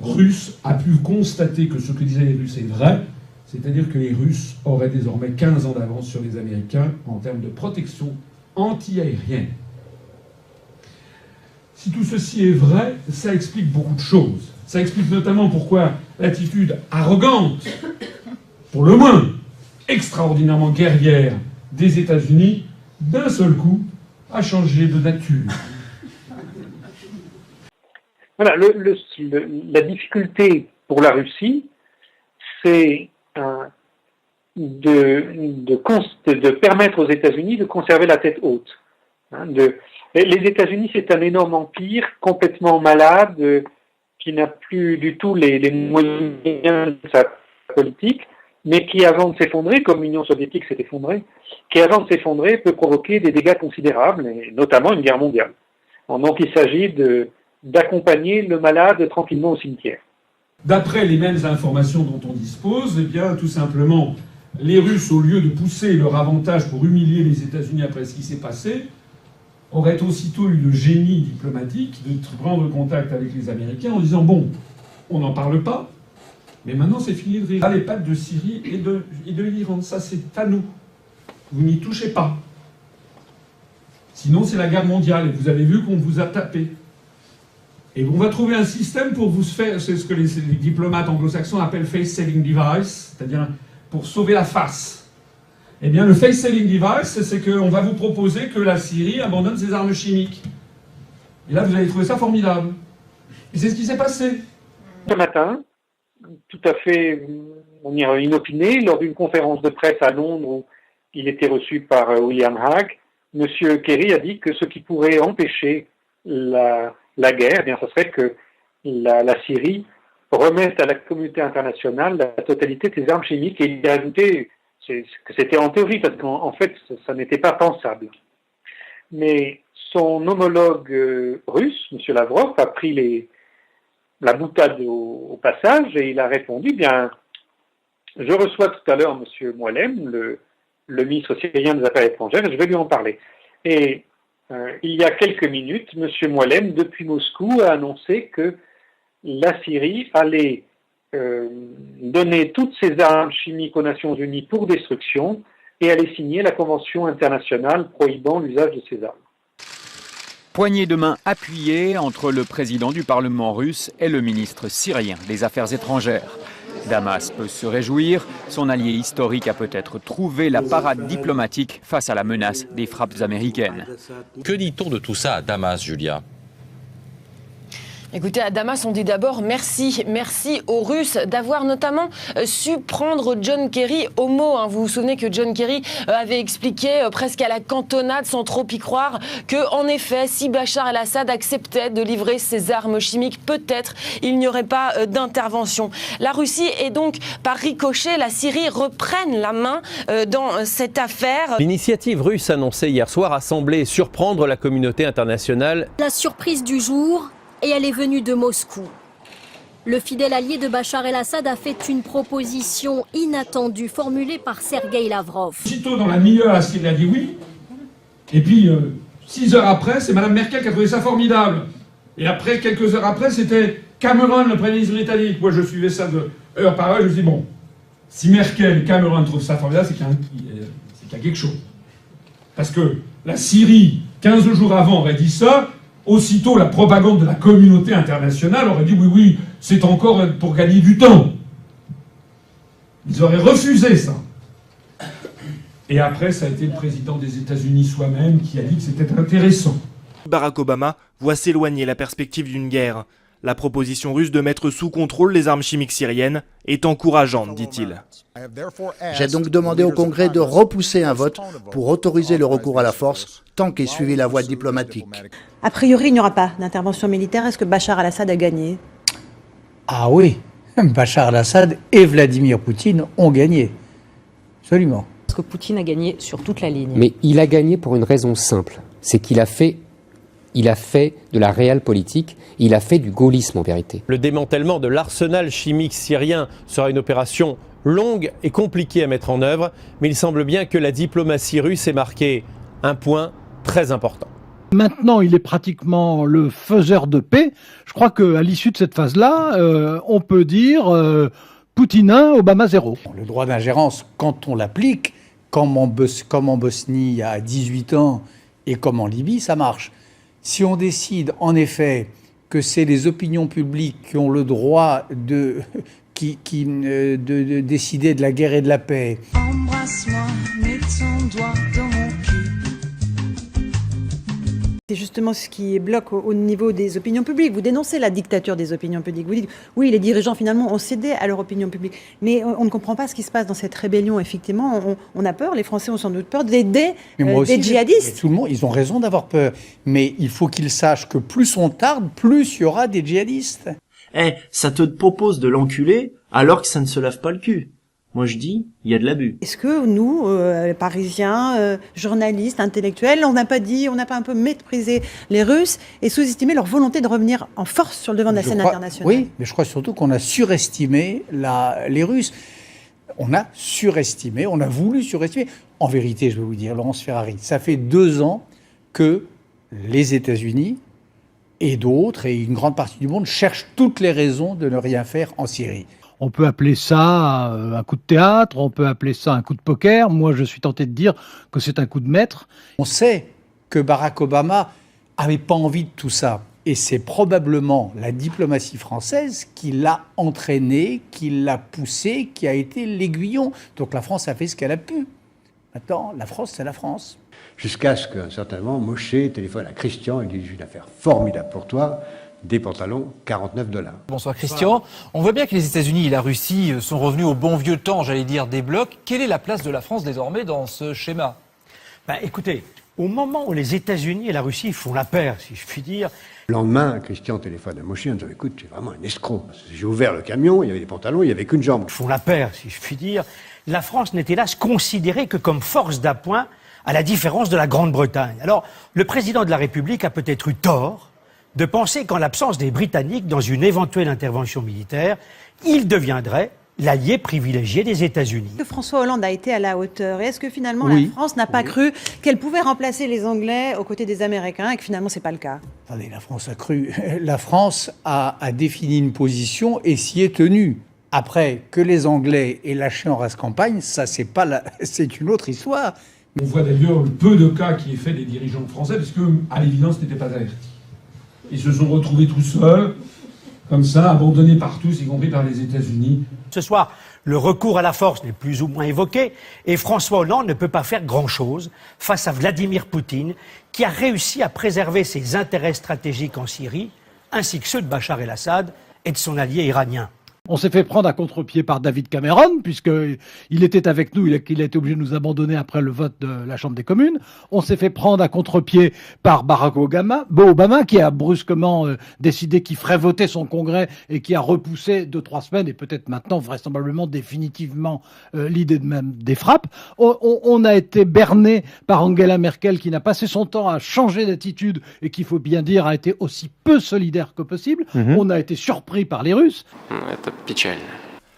russe a pu constater que ce que disaient les Russes est vrai, c'est-à-dire que les Russes auraient désormais 15 ans d'avance sur les Américains en termes de protection anti-aérienne. Si tout ceci est vrai, ça explique beaucoup de choses. Ça explique notamment pourquoi l'attitude arrogante, pour le moins extraordinairement guerrière des États-Unis, d'un seul coup, a changé de nature. Voilà, la difficulté pour la Russie, c'est de permettre aux États-Unis de conserver la tête haute. Les États-Unis, c'est un énorme empire complètement malade, qui n'a plus du tout les moyens de sa politique, mais qui, avant de s'effondrer, comme l'Union soviétique s'est effondrée, qui, avant de s'effondrer, peut provoquer des dégâts considérables, et notamment une guerre mondiale. Donc il s'agit d'accompagner le malade tranquillement au cimetière. D'après les mêmes informations dont on dispose, tout simplement, les Russes, au lieu de pousser leur avantage pour humilier les États-Unis après ce qui s'est passé, auraient aussitôt eu le génie diplomatique de prendre contact avec les Américains en disant « Bon, on n'en parle pas, mais maintenant c'est fini de rire les pattes de Syrie et de l'Iran. Ça c'est à nous. Vous n'y touchez pas. Sinon c'est la guerre mondiale et vous avez vu qu'on vous a tapé. Et on va trouver un système pour vous faire, c'est ce que les diplomates anglo-saxons appellent face-saving device, c'est-à-dire pour sauver la face. Eh bien, le face-saving device, c'est qu'on va vous proposer que la Syrie abandonne ses armes chimiques. Et là, vous allez trouver ça formidable. Et c'est ce qui s'est passé. Ce matin, tout à fait inopiné, lors d'une conférence de presse à Londres où il était reçu par William Hague, M. Kerry a dit que ce qui pourrait empêcher la guerre, ce serait que la Syrie remette à la communauté internationale la totalité de ses armes chimiques. Et il a ajouté que c'était en théorie, parce qu'en fait, ça n'était pas pensable. Mais son homologue russe, M. Lavrov, a pris la boutade au passage et il a répondu, bien, je reçois tout à l'heure M. Moallem, le ministre syrien des Affaires étrangères, et je vais lui en parler. Et il y a quelques minutes, M. Moallem, depuis Moscou, a annoncé que la Syrie allait donner toutes ses armes chimiques aux Nations Unies pour destruction et allait signer la Convention internationale prohibant l'usage de ces armes. Poignée de main appuyée entre le président du Parlement russe et le ministre syrien des Affaires étrangères. Damas peut se réjouir, son allié historique a peut-être trouvé la parade diplomatique face à la menace des frappes américaines. Que dit-on de tout ça à Damas, Julia ? Écoutez, à Damas, on dit d'abord merci. Merci aux Russes d'avoir notamment su prendre John Kerry au mot. Vous vous souvenez que John Kerry avait expliqué presque à la cantonade, sans trop y croire, que en effet, si Bachar el-Assad acceptait de livrer ses armes chimiques, peut-être il n'y aurait pas d'intervention. La Russie et donc, par ricochet, la Syrie reprennent la main dans cette affaire. L'initiative russe annoncée hier soir a semblé surprendre la communauté internationale. La surprise du jour, et elle est venue de Moscou. Le fidèle allié de Bachar el-Assad a fait une proposition inattendue formulée par Sergueï Lavrov. Aussitôt dans la milieu, il a dit oui. Et puis, 6 heures après, c'est Mme Merkel qui a trouvé ça formidable. Et après, quelques heures après, c'était Cameron, le Premier ministre britannique. Moi, je suivais ça de heure par heure. Je me suis dit, bon, si Merkel et Cameron trouvent ça formidable, c'est qu'il y a quelque chose. Parce que la Syrie, 15 jours avant, aurait dit ça. Aussitôt, la propagande de la communauté internationale aurait dit oui, c'est encore pour gagner du temps. Ils auraient refusé ça. Et après, ça a été le président des États-Unis soi-même qui a dit que c'était intéressant. Barack Obama voit s'éloigner la perspective d'une guerre. La proposition russe de mettre sous contrôle les armes chimiques syriennes est encourageante, dit-il. J'ai donc demandé au Congrès de repousser un vote pour autoriser le recours à la force tant qu'est suivie la voie diplomatique. A priori, il n'y aura pas d'intervention militaire. Est-ce que Bachar el-Assad a gagné? Ah oui, Bachar el-Assad et Vladimir Poutine ont gagné. Absolument. Parce que Poutine a gagné sur toute la ligne. Mais il a gagné pour une raison simple, c'est qu'il a fait de la réelle politique, il a fait du gaullisme en vérité. Le démantèlement de l'arsenal chimique syrien sera une opération longue et compliquée à mettre en œuvre, mais il semble bien que la diplomatie russe ait marqué un point très important. Maintenant, il est pratiquement le faiseur de paix. Je crois qu'à l'issue de cette phase-là, on peut dire Poutine 1, Obama 0. Le droit d'ingérence, quand on l'applique, comme en Bosnie il y a 18 ans et comme en Libye, ça marche. Si on décide en effet que c'est les opinions publiques qui ont le droit de décider de la guerre et de la paix. Embrasse-moi, mets ton doigt dans mon cul. C'est justement ce qui bloque au niveau des opinions publiques. Vous dénoncez la dictature des opinions publiques. Vous dites, oui, les dirigeants finalement ont cédé à leur opinion publique. Mais on ne comprend pas ce qui se passe dans cette rébellion. Effectivement, on a peur, les Français ont sans doute peur d'aider des djihadistes. Tout le monde, ils ont raison d'avoir peur. Mais il faut qu'ils sachent que plus on tarde, plus il y aura des djihadistes. Ça te propose de l'enculer alors que ça ne se lave pas le cul. Moi je dis, il y a de l'abus. Est-ce que nous, Parisiens, journalistes, intellectuels, on n'a pas un peu méprisé les Russes et sous-estimé leur volonté de revenir en force sur le devant de la scène internationale? Oui, mais je crois surtout qu'on a surestimé les Russes. On a voulu surestimer. En vérité, je vais vous dire, Laurence Ferrari, ça fait 2 ans que les États-Unis et d'autres, et une grande partie du monde, cherchent toutes les raisons de ne rien faire en Syrie. On peut appeler ça un coup de théâtre, on peut appeler ça un coup de poker. Moi, je suis tenté de dire que c'est un coup de maître. On sait que Barack Obama avait pas envie de tout ça. Et c'est probablement la diplomatie française qui l'a entraîné, qui l'a poussé, qui a été l'aiguillon. Donc la France a fait ce qu'elle a pu. Maintenant, la France, c'est la France. Jusqu'à ce qu'un certain moment, Moshe téléphone à Christian et lui dit « J'ai une affaire formidable pour toi ». Des pantalons, $49. Bonsoir Christian. On voit bien que les États-Unis et la Russie sont revenus au bon vieux temps, j'allais dire, des blocs. Quelle est la place de la France désormais dans ce schéma? Écoutez, au moment où les États-Unis et la Russie font la paire, si je puis dire... Le lendemain, Christian téléphone à Moshe en disant « Écoute, tu es vraiment un escroc. J'ai ouvert le camion, il y avait des pantalons, il n'y avait qu'une jambe. » Ils font la paire, si je puis dire. La France n'est hélas considérée que comme force d'appoint à la différence de la Grande-Bretagne. Alors, le président de la République a peut-être eu tort de penser qu'en l'absence des Britanniques dans une éventuelle intervention militaire, il deviendrait l'allié privilégié des États-Unis. François Hollande a été à la hauteur. Et est-ce que finalement la France n'a pas cru qu'elle pouvait remplacer les Anglais aux côtés des Américains et que finalement c'est pas le cas? Attendez, la France a cru. La France a défini une position et s'y est tenue. Après, que les Anglais aient lâché en race campagne, ça c'est une autre histoire. On voit d'ailleurs le peu de cas qui est fait des dirigeants français, parce qu'à l'évidence, n'étaient pas avertis. Ils se sont retrouvés tout seuls, comme ça, abandonnés par tous, y compris par les États-Unis. Ce soir, le recours à la force n'est plus ou moins évoqué et François Hollande ne peut pas faire grand-chose face à Vladimir Poutine, qui a réussi à préserver ses intérêts stratégiques en Syrie, ainsi que ceux de Bachar el-Assad et de son allié iranien. On s'est fait prendre à contre-pied par David Cameron, puisqu'il était avec nous, il a été obligé de nous abandonner après le vote de la Chambre des communes. On s'est fait prendre à contre-pied par Barack Obama, qui a brusquement décidé qu'il ferait voter son Congrès et qui a repoussé 2-3 semaines, et peut-être maintenant, vraisemblablement, définitivement, l'idée de même des frappes. On a été berné par Angela Merkel, qui n'a passé son temps à changer d'attitude et qui, faut bien dire, a été aussi peu solidaire que possible. On a été surpris par les Russes.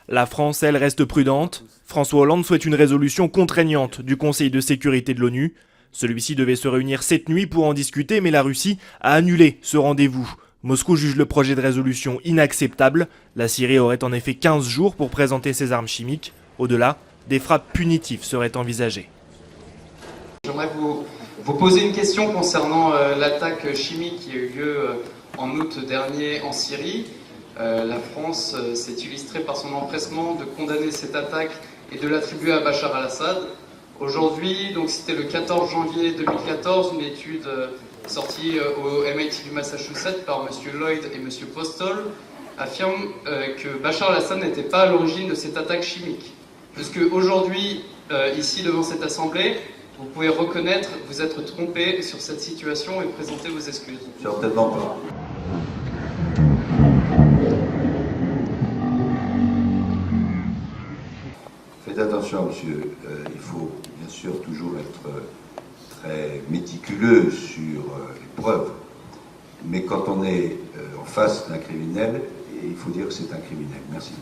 La France, elle, reste prudente. François Hollande souhaite une résolution contraignante du Conseil de sécurité de l'ONU. Celui-ci devait se réunir cette nuit pour en discuter, mais la Russie a annulé ce rendez-vous. Moscou juge le projet de résolution inacceptable. La Syrie aurait en effet 15 jours pour présenter ses armes chimiques. Au-delà, des frappes punitives seraient envisagées. J'aimerais vous poser une question concernant l'attaque chimique qui a eu lieu en août dernier en Syrie. La France s'est illustrée par son empressement de condamner cette attaque et de l'attribuer à Bachar al-Assad. Aujourd'hui, donc c'était le 14 janvier 2014, une étude sortie au MIT du Massachusetts par M. Lloyd et M. Postol affirme que Bachar al-Assad n'était pas à l'origine de cette attaque chimique. Est-ce qu'aujourd'hui, ici devant cette assemblée, vous pouvez reconnaître vous être trompé sur cette situation et présenter vos excuses? Certainement pas. Faites attention, monsieur. Il faut bien sûr toujours être très méticuleux sur les preuves. Mais quand on est en face d'un criminel, il faut dire que c'est un criminel. Merci.